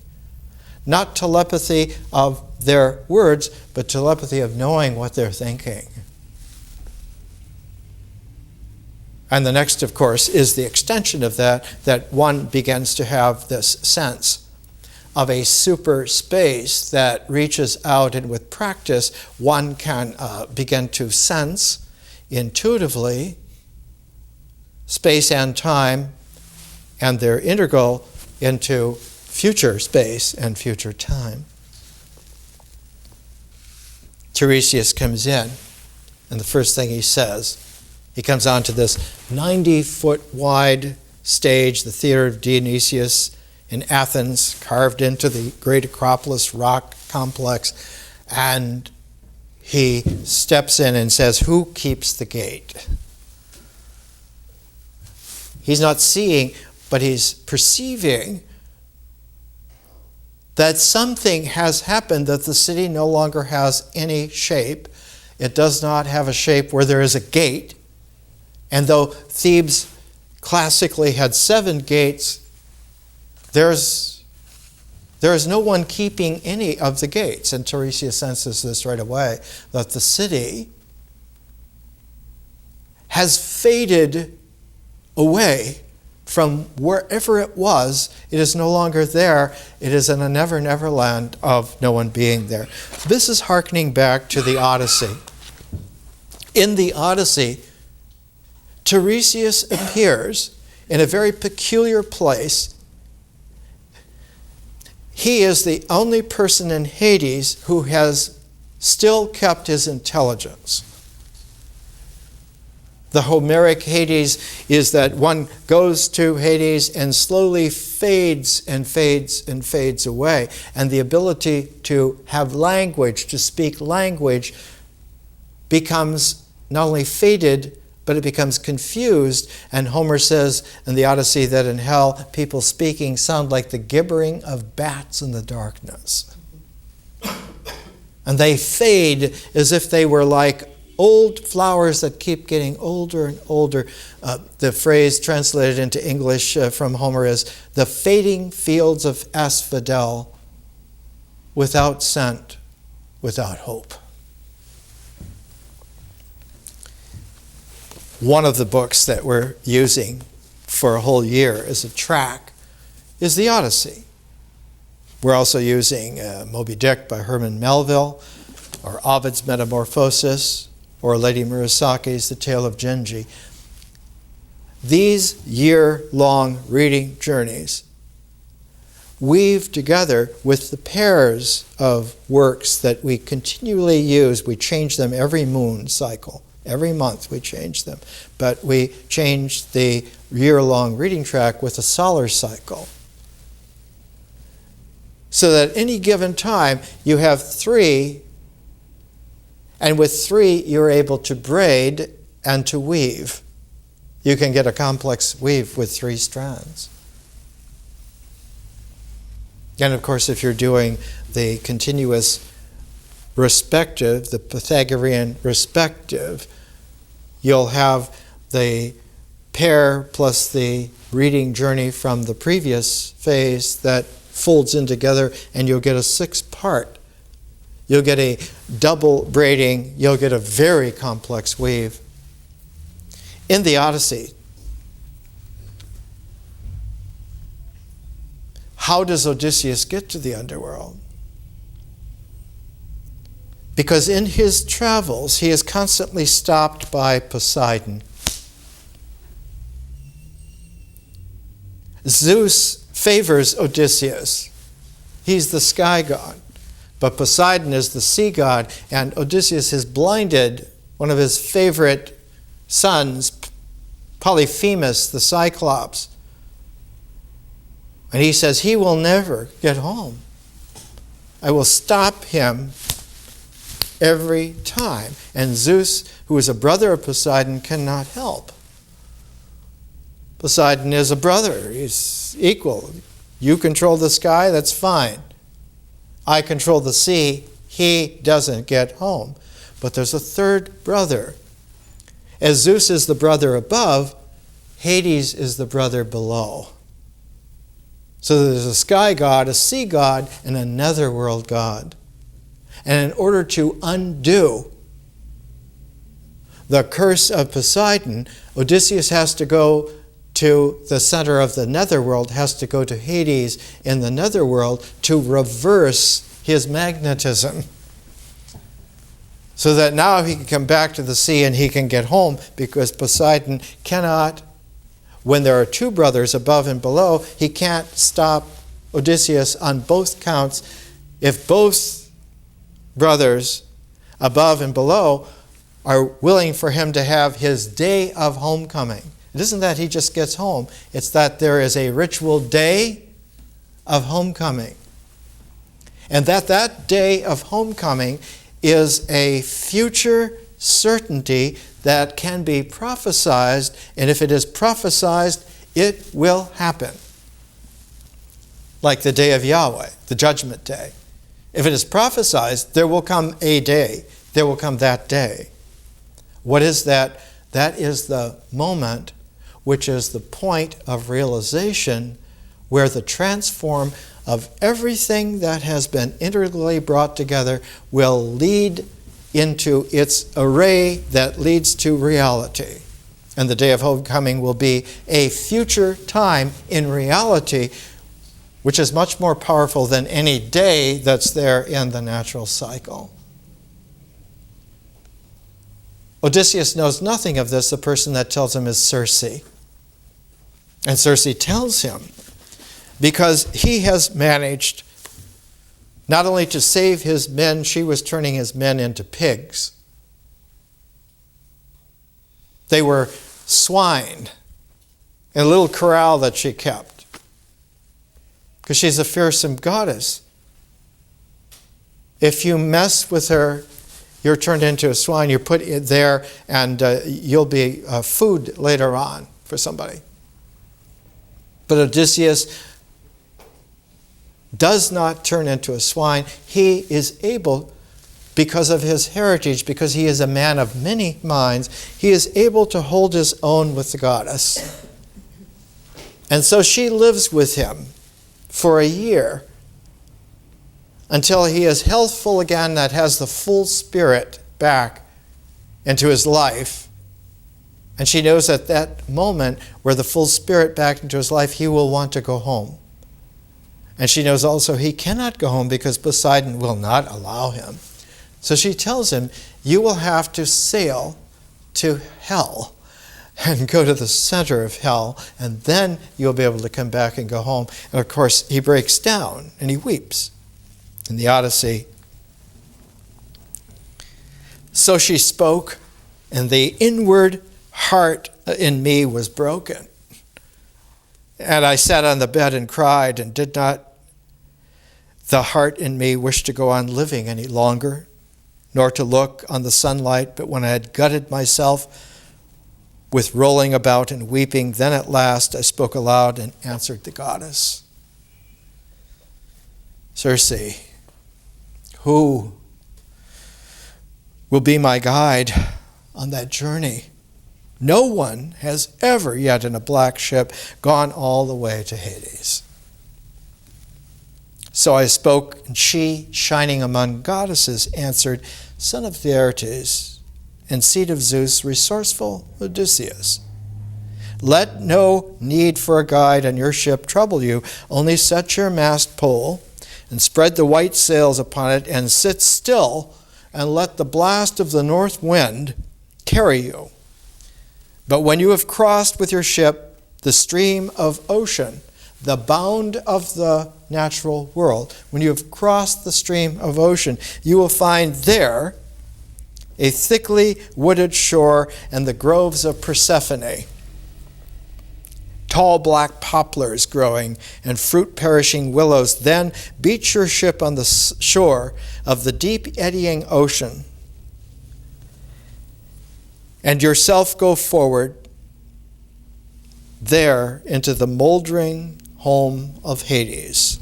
Not telepathy of their words, but telepathy of knowing what they're thinking. And the next, of course, is the extension of that one begins to have this sense of a super space that reaches out, and with practice, one can begin to sense intuitively space and time and their integral into future space and future time. Tiresias comes in, and the first thing he says, he comes onto this 90-foot wide stage, the Theater of Dionysus in Athens, carved into the great Acropolis rock complex, and he steps in and says, "Who keeps the gate?" He's not seeing, but he's perceiving that something has happened, that the city no longer has any shape. It does not have a shape where there is a gate. And though Thebes classically had 7 gates, there is no one keeping any of the gates. And Tiresias senses this right away, that the city has faded away from wherever it was. It is no longer there. It is in a never, never land of no one being there. This is hearkening back to the Odyssey. In the Odyssey, Tiresias appears in a very peculiar place. He is the only person in Hades who has still kept his intelligence. The Homeric Hades is that one goes to Hades and slowly fades and fades and fades away. And the ability to have language, to speak language, becomes not only faded, but it becomes confused. And Homer says in the Odyssey that in hell, people speaking sound like the gibbering of bats in the darkness. And they fade as if they were like old flowers that keep getting older and older. The phrase translated into English from Homer is, the fading fields of asphodel, without scent, without hope. One of the books that we're using for a whole year as a track is the Odyssey. We're also using Moby Dick by Herman Melville, or Ovid's Metamorphosis, or Lady Murasaki's The Tale of Genji. These year-long reading journeys weave together with the pairs of works that we continually use. We change them every moon cycle. Every month we change them. But we change the year-long reading track with a solar cycle. So that at any given time you have 3, and with 3 you're able to braid and to weave. You can get a complex weave with 3 strands. And of course, if you're doing the continuous respective, the Pythagorean respective, you'll have the pair plus the reading journey from the previous phase that folds in together, and you'll get a 6-part. You'll get a double braiding. You'll get a very complex weave. In the Odyssey, how does Odysseus get to the underworld? Because in his travels, he is constantly stopped by Poseidon. Zeus favors Odysseus. He's the sky god. But Poseidon is the sea god, and Odysseus has blinded one of his favorite sons, Polyphemus, the Cyclops. And he says, he will never get home. I will stop him every time. And Zeus, who is a brother of Poseidon, cannot help. Poseidon is a brother. He's equal. You control the sky, that's fine. I control the sea, he doesn't get home. But there's a third brother. As Zeus is the brother above, Hades is the brother below. So there's a sky god, a sea god, and a netherworld god. And in order to undo the curse of Poseidon, Odysseus has to go to the center of the netherworld, has to go to Hades in the netherworld to reverse his magnetism. So that now he can come back to the sea and he can get home, because Poseidon cannot, when there are two brothers above and below, he can't stop Odysseus on both counts. If both brothers above and below are willing for him to have his day of homecoming. It isn't that he just gets home, it's that there is a ritual day of homecoming. And that day of homecoming is a future certainty that can be prophesied, and if it is prophesied, it will happen. Like the day of Yahweh, the judgment day. If it is prophesied, there will come a day. There will come that day. What is that? That is the moment which is the point of realization where the transform of everything that has been integrally brought together will lead into its array that leads to reality. And the day of homecoming will be a future time in reality, which is much more powerful than any day that's there in the natural cycle. Odysseus knows nothing of this. The person that tells him is Circe. And Circe tells him, because he has managed not only to save his men, she was turning his men into pigs. They were swine in a little corral that she kept, because she's a fearsome goddess. If you mess with her, you're turned into a swine, you're put there, and you'll be food later on for somebody. But Odysseus does not turn into a swine. He is able, because of his heritage, because he is a man of many minds, he is able to hold his own with the goddess. And so she lives with him for a year until he is healthful again, that has the full spirit back into his life. And she knows at that moment where the full spirit back into his life, he will want to go home. And she knows also he cannot go home because Poseidon will not allow him. So she tells him, you will have to sail to hell and go to the center of hell, and then you'll be able to come back and go home. And of course, he breaks down and he weeps in the Odyssey. So she spoke, and the inward heart in me was broken. And I sat on the bed and cried, and did not the heart in me wish to go on living any longer, nor to look on the sunlight. But when I had gutted myself with rolling about and weeping, then at last I spoke aloud and answered the goddess. Circe, who will be my guide on that journey? No one has ever yet in a black ship gone all the way to Hades. So I spoke, and she, shining among goddesses, answered, Son of Theaetes, and seed of Zeus, resourceful Odysseus, let no need for a guide on your ship trouble you. Only set your mast pole and spread the white sails upon it, and sit still, and let the blast of the north wind carry you. But when you have crossed with your ship the stream of ocean, the bound of the natural world, when you have crossed the stream of ocean, you will find there a thickly wooded shore and the groves of Persephone, tall black poplars growing and fruit-perishing willows. Then beach your ship on the shore of the deep eddying ocean, and yourself go forward there into the moldering home of Hades.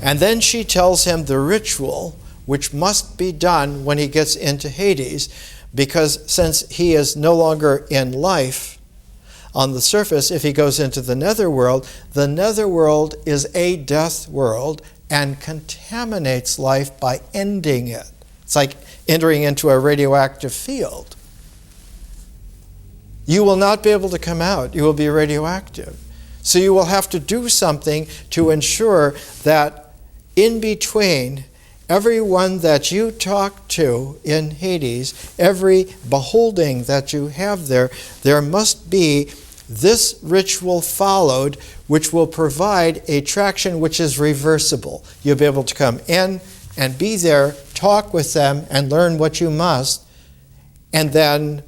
And then she tells him the ritual which must be done when he gets into Hades, because since he is no longer in life on the surface, if he goes into the netherworld is a death world and contaminates life by ending it. It's like entering into a radioactive field. You will not be able to come out. You will be radioactive. So you will have to do something to ensure that in between everyone that you talk to in Hades, every beholding that you have there must be this ritual followed, which will provide a traction which is reversible. You'll be able to come in and be there, talk with them, and learn what you must, and then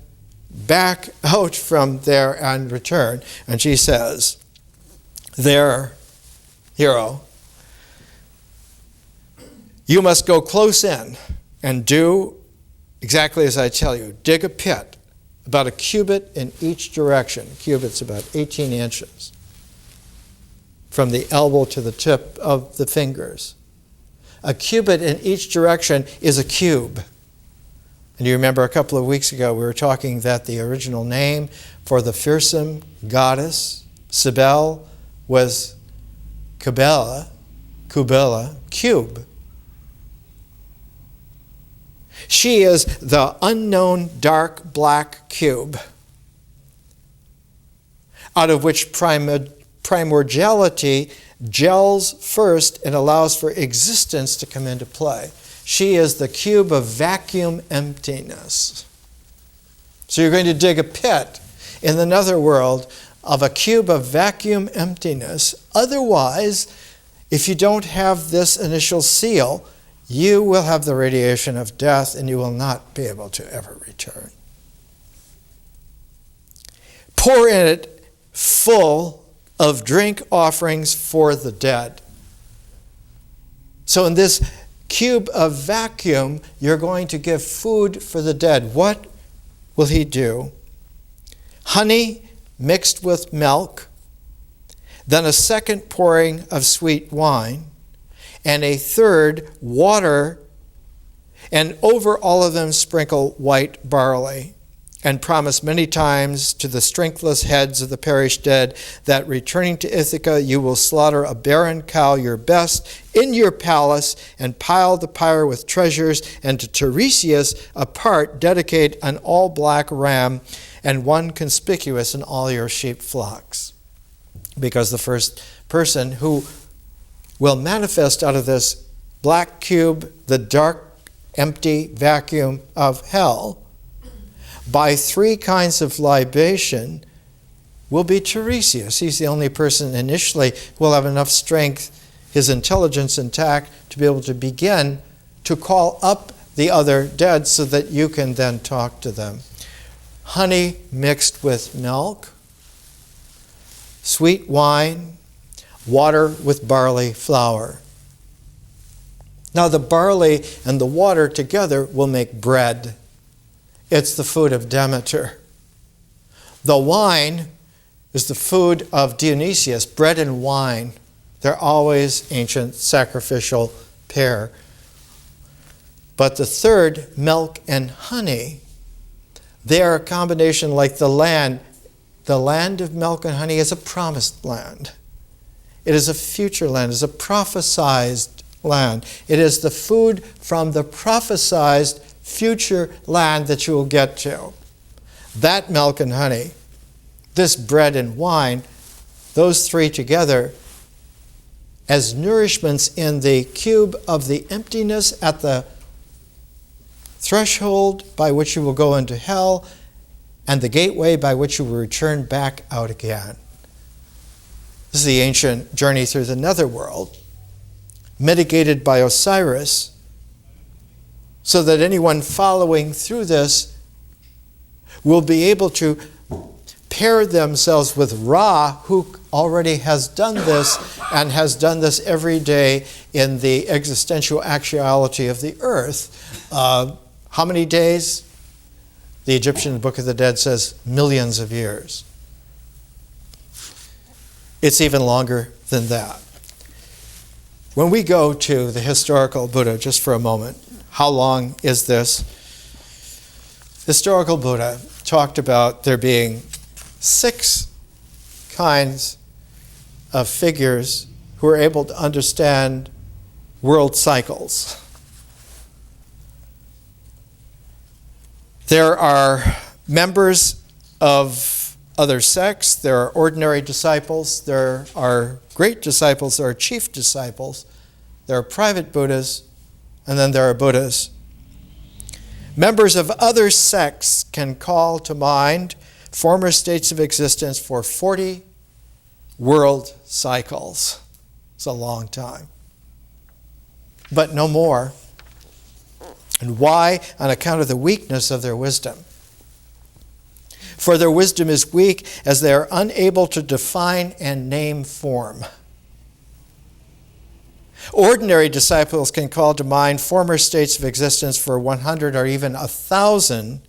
back out from there and return. And she says, there, hero, you must go close in and do exactly as I tell you. Dig a pit about a cubit in each direction. A cubit's about 18 inches from the elbow to the tip of the fingers. A cubit in each direction is a cube. And you remember a couple of weeks ago we were talking that the original name for the fearsome goddess, Cybele, was Kubela, cube. She is the unknown dark black cube, out of which primordiality gels first and allows for existence to come into play. She is the cube of vacuum emptiness. So you're going to dig a pit in the netherworld of a cube of vacuum emptiness. Otherwise, if you don't have this initial seal, you will have the radiation of death and you will not be able to ever return. Pour in it full of drink offerings for the dead. So in this cube of vacuum, you're going to give food for the dead. What will he do? Honey mixed with milk, then a second pouring of sweet wine, and a third water, and over all of them sprinkle white barley, and promise many times to the strengthless heads of the perished dead that returning to Ithaca you will slaughter a barren cow, your best, in your palace, and pile the pyre with treasures, and to Tiresias apart dedicate an all-black ram, and one conspicuous in all your sheep flocks. Because the first person who will manifest out of this black cube, the dark, empty vacuum of hell, by three kinds of libation, will be Tiresias. He's the only person initially who will have enough strength, his intelligence intact, to be able to begin to call up the other dead so that you can then talk to them. Honey mixed with milk, sweet wine, water with barley flour. Now the barley and the water together will make bread. It's the food of Demeter. The wine is the food of Dionysus. Bread and wine, they're always ancient sacrificial pair. But the third, milk and honey, they are a combination like the land. The land of milk and honey is a promised land. It is a future land. It is a prophesized land. It is the food from the prophesized future land that you will get to. That milk and honey, this bread and wine, those three together as nourishments in the cube of the emptiness at the threshold by which you will go into hell, and the gateway by which you will return back out again. This is the ancient journey through the netherworld, mitigated by Osiris, so that anyone following through this will be able to pair themselves with Ra, who already has done this and has done this every day in the existential actuality of the earth. How many days? The Egyptian Book of the Dead says millions of years. It's even longer than that. When we go to the historical Buddha, just for a moment, how long is this? Historical Buddha talked about there being 6 kinds of figures who are able to understand world cycles. There are members of other sects, there are ordinary disciples, there are great disciples, there are chief disciples, there are private Buddhas, and then there are Buddhas. Members of other sects can call to mind former states of existence for 40 world cycles. It's a long time. But no more. And why? On account of the weakness of their wisdom. For their wisdom is weak, as they are unable to define and name form. Ordinary disciples can call to mind former states of existence for 100 or even 1,000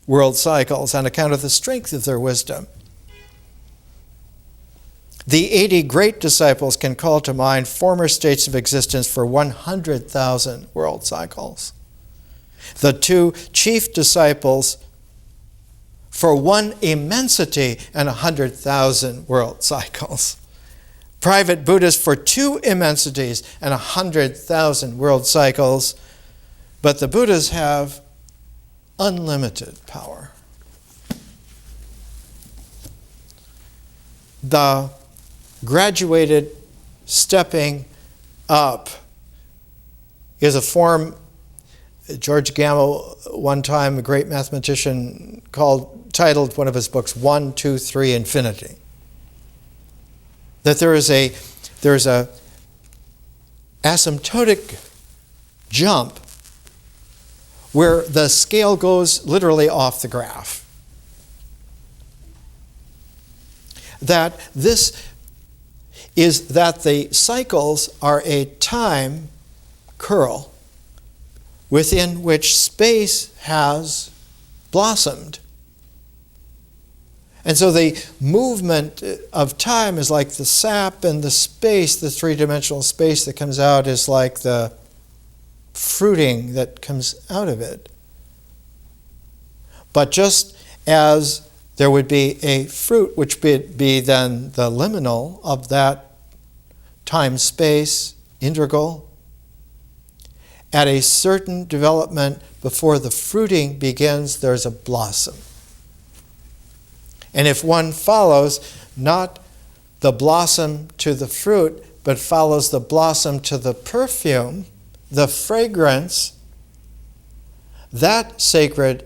world cycles on account of the strength of their wisdom. The 80 great disciples can call to mind former states of existence for 100,000 world cycles. The 2 chief disciples for 1 immensity and 100,000 world cycles. Private Buddhas for 2 immensities and 100,000 world cycles. But the Buddhas have unlimited power. The graduated stepping up is a form. George Gamow, one time a great mathematician, titled one of his books 1, 2, 3, Infinity. That there is a asymptotic jump where the scale goes literally off the graph. That this is that the cycles are a time curl within which space has blossomed. And so the movement of time is like the sap, and the space, the 3-dimensional space that comes out, is like the fruiting that comes out of it. But just as there would be a fruit, which would be then the liminal of that time-space integral, at a certain development before the fruiting begins, there's a blossom. And if one follows not the blossom to the fruit, but follows the blossom to the perfume, the fragrance, that sacred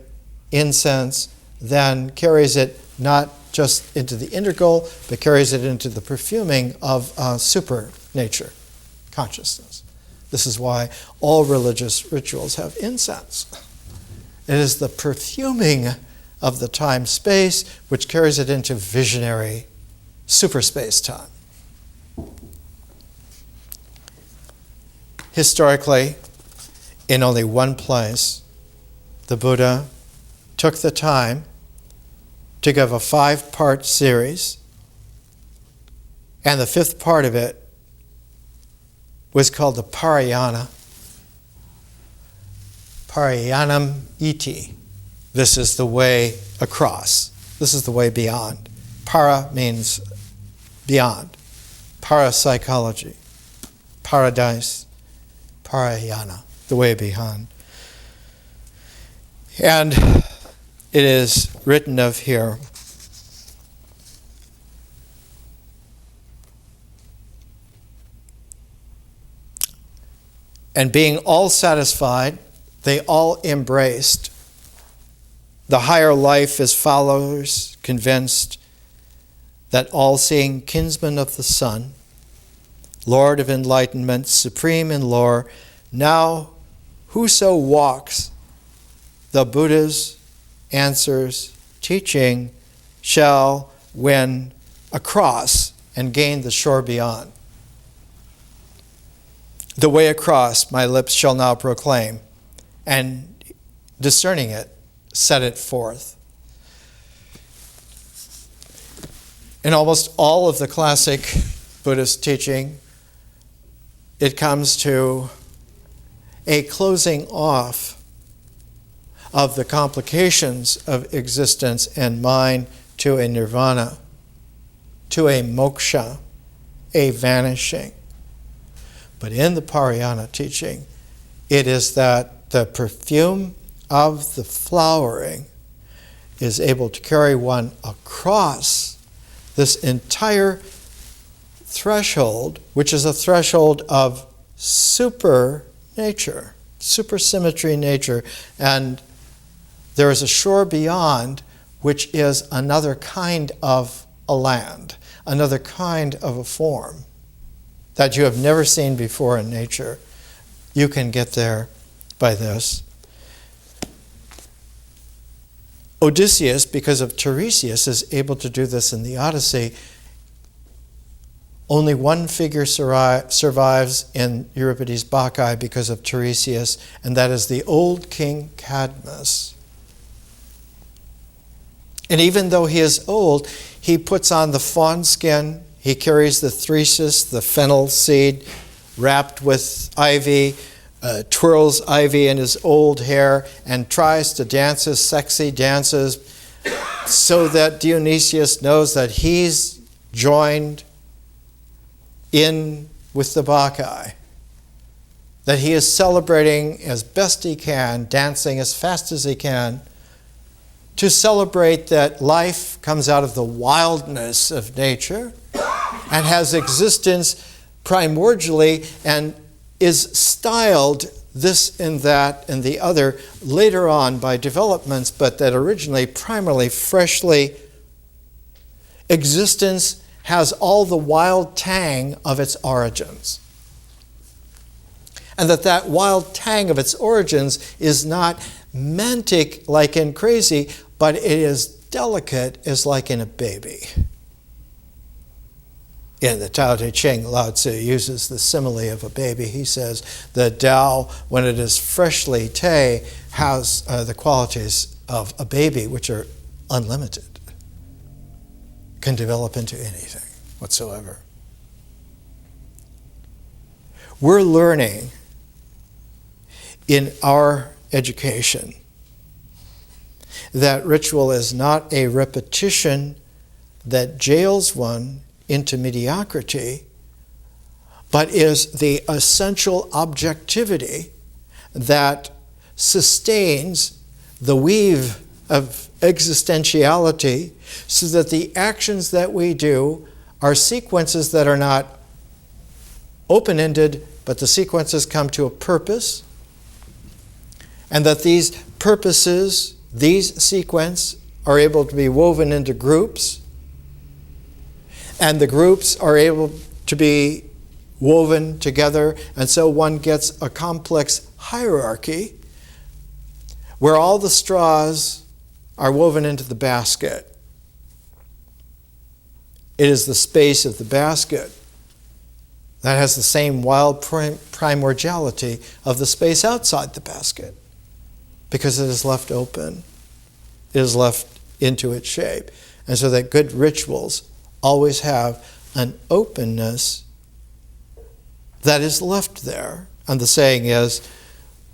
incense then carries it not just into the integral, but carries it into the perfuming of super nature, consciousness. This is why all religious rituals have incense. It is the perfuming of the time-space which carries it into visionary superspace-time. Historically, in only one place, the Buddha took the time to give a 5-part series, and the 5th part of it was called the Parayana. Parayanam iti. This is the way across. This is the way beyond. Para means beyond. Parapsychology. Paradise. Parayana. The way beyond. And it is written of here, and being all satisfied, they all embraced the higher life as followers, convinced that all-seeing kinsman of the Sun, Lord of enlightenment, supreme in lore, now whoso walks the Buddha's answers, teaching, shall win across and gain the shore beyond. The way across my lips shall now proclaim, and discerning it, set it forth. In almost all of the classic Buddhist teaching, it comes to a closing off of the complications of existence and mind to a nirvana, to a moksha, a vanishing. But in the Parayana teaching, it is that the perfume of the flowering is able to carry one across this entire threshold, which is a threshold of super nature, supersymmetry nature, and there is a shore beyond, which is another kind of a land, another kind of a form that you have never seen before in nature. You can get there by this. Odysseus, because of Tiresias, is able to do this in the Odyssey. Only one figure survives in Euripides' Bacchae because of Tiresias, and that is the old king Cadmus. And even though he is old, he puts on the fawn skin, he carries the thresis, the fennel seed, wrapped with ivy, twirls ivy in his old hair, and tries to dance his sexy dances so that Dionysius knows that he's joined in with the Bacchae, that he is celebrating as best he can, dancing as fast as he can, to celebrate that life comes out of the wildness of nature and has existence primordially and is styled this and that and the other later on by developments, but that originally, primarily, freshly, existence has all the wild tang of its origins. And that wild tang of its origins is not mantic like in crazy, but it is delicate as like in a baby. In the Tao Te Ching, Lao Tzu uses the simile of a baby. He says the Tao, when it is freshly te, has the qualities of a baby, which are unlimited, can develop into anything whatsoever. We're learning in our education that ritual is not a repetition that jails one into mediocrity, but is the essential objectivity that sustains the weave of existentiality so that the actions that we do are sequences that are not open-ended, but the sequences come to a purpose, and that these purposes, these sequences, are able to be woven into groups, and the groups are able to be woven together, and so one gets a complex hierarchy where all the straws are woven into the basket. It is the space of the basket that has the same wild primordiality of the space outside the basket, because it is left open, it is left into its shape. And so that good rituals always have an openness that is left there. And the saying is,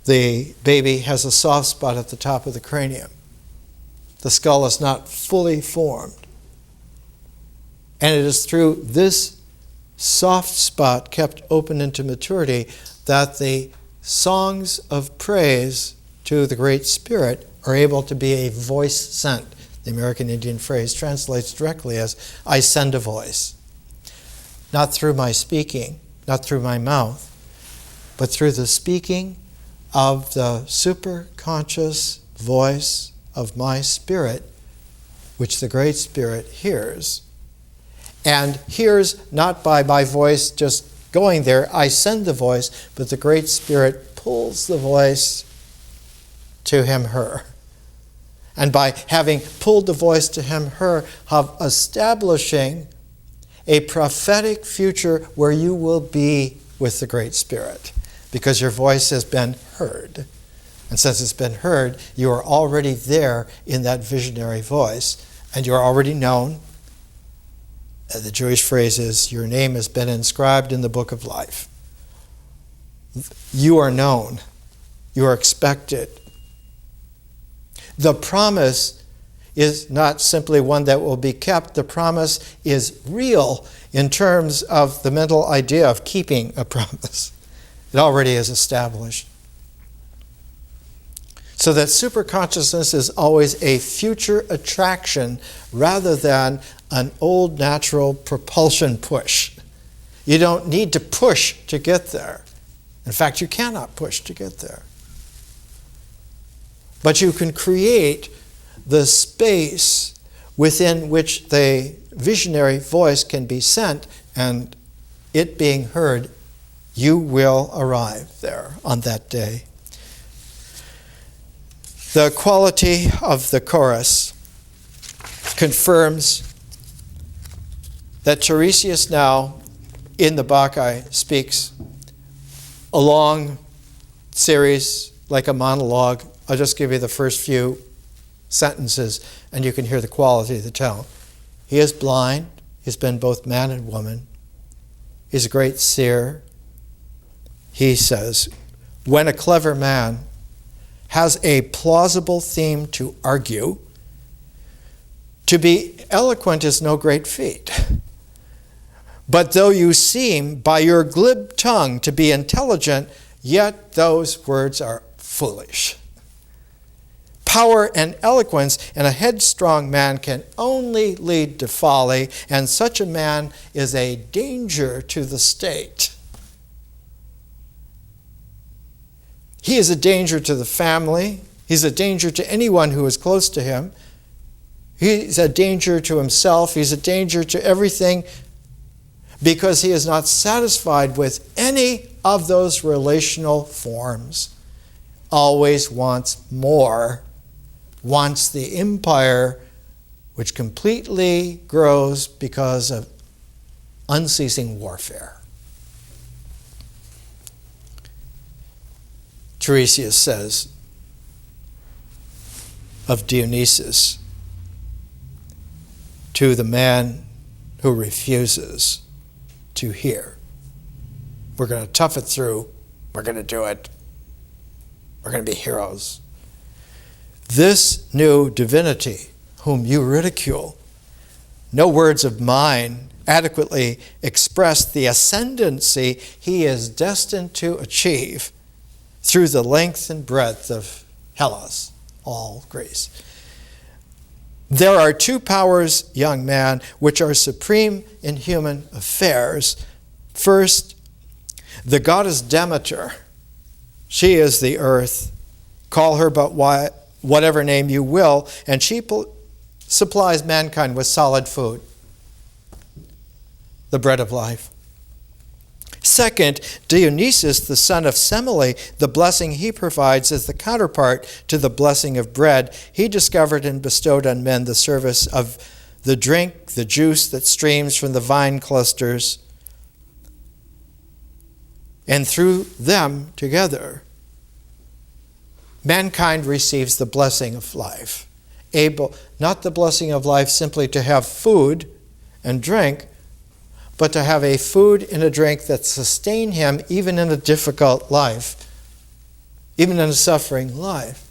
the baby has a soft spot at the top of the cranium. The skull is not fully formed. And it is through this soft spot kept open into maturity that the songs of praise to the Great Spirit are able to be a voice sent. The American Indian phrase translates directly as, I send a voice. Not through my speaking, not through my mouth, but through the speaking of the superconscious voice of my spirit, which the Great Spirit hears. And hears not by my voice just going there, I send the voice, but the Great Spirit pulls the voice to him, her. And by having pulled the voice to him, her, of establishing a prophetic future where you will be with the Great Spirit, because your voice has been heard. And since it's been heard, you are already there in that visionary voice, and you're already known. The Jewish phrase is, your name has been inscribed in the book of life. You are known. You are expected. The promise is not simply one that will be kept. The promise is real in terms of the mental idea of keeping a promise. It already is established. So that superconsciousness is always a future attraction rather than an old natural propulsion push. You don't need to push to get there. In fact, you cannot push to get there. But you can create the space within which the visionary voice can be sent, and it being heard, you will arrive there on that day. The quality of the chorus confirms that Tiresias now, in the Bacchae, speaks a long series, like a monologue. I'll just give you the first few sentences, and you can hear the quality of the tone. He is blind. He's been both man and woman. He's a great seer. He says, when a clever man has a plausible theme to argue, to be eloquent is no great feat. But though you seem by your glib tongue to be intelligent, yet those words are foolish. Power and eloquence in a headstrong man can only lead to folly, and such a man is a danger to the state. He is a danger to the family. He's a danger to anyone who is close to him. He's a danger to himself. He's a danger to everything, because he is not satisfied with any of those relational forms. Always wants more. Wants the empire, which completely grows because of unceasing warfare. Tiresias says of Dionysus, to the man who refuses to hear, we're going to tough it through, we're going to do it, we're going to be heroes. This new divinity whom you ridicule, no words of mine adequately express the ascendancy he is destined to achieve through the length and breadth of Hellas, all Greece. There are two powers, young man, which are supreme in human affairs. First, the goddess Demeter. She is the earth. Call her but whatever name you will, and she supplies mankind with solid food, the bread of life. Second, Dionysus, the son of Semele, the blessing he provides is the counterpart to the blessing of bread. He discovered and bestowed on men the service of the drink, the juice that streams from the vine clusters, and through them together, mankind receives the blessing of life. Able, not the blessing of life simply to have food and drink, but to have a food and a drink that sustain him even in a difficult life, even in a suffering life.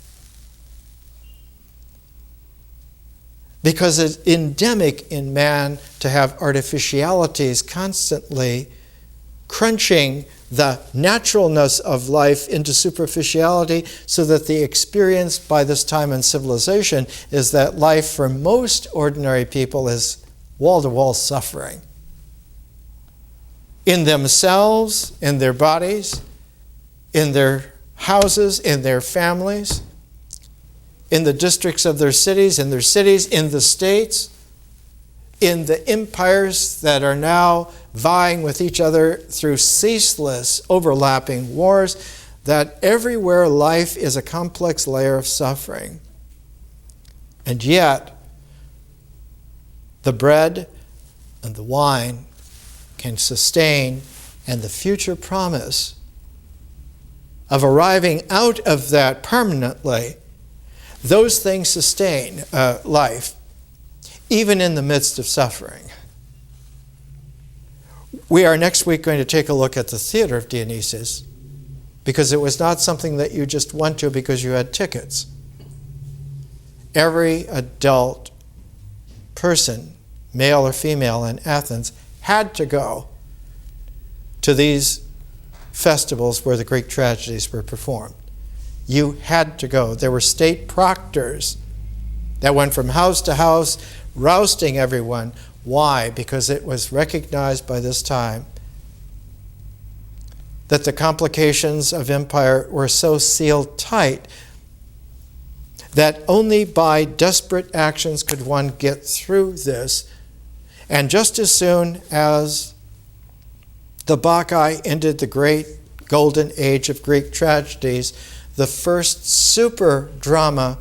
Because it's endemic in man to have artificialities constantly crunching the naturalness of life into superficiality, so that the experience by this time in civilization is that life for most ordinary people is wall-to-wall suffering. In themselves, in their bodies, in their houses, in their families, in the districts of their cities, in the states, in the empires that are now vying with each other through ceaseless overlapping wars, that everywhere life is a complex layer of suffering. And yet, the bread and the wine can sustain, and the future promise of arriving out of that permanently, those things sustain life, even in the midst of suffering. We are next week going to take a look at the Theater of Dionysus, because it was not something that you just went to because you had tickets. Every adult person, male or female, in Athens had to go to these festivals where the Greek tragedies were performed. You had to go. There were state proctors that went from house to house, rousting everyone. Why? Because it was recognized by this time that the complications of empire were so sealed tight that only by desperate actions could one get through this. And just as soon as the Bacchae ended the great golden age of Greek tragedies, the first super drama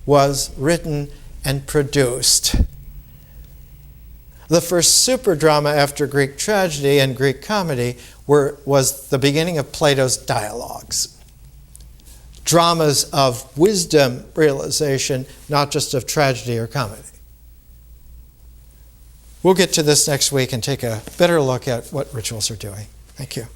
was written and produced. The first super drama after Greek tragedy and Greek comedy was the beginning of Plato's dialogues. Dramas of wisdom realization, not just of tragedy or comedy. We'll get to this next week and take a better look at what rituals are doing. Thank you.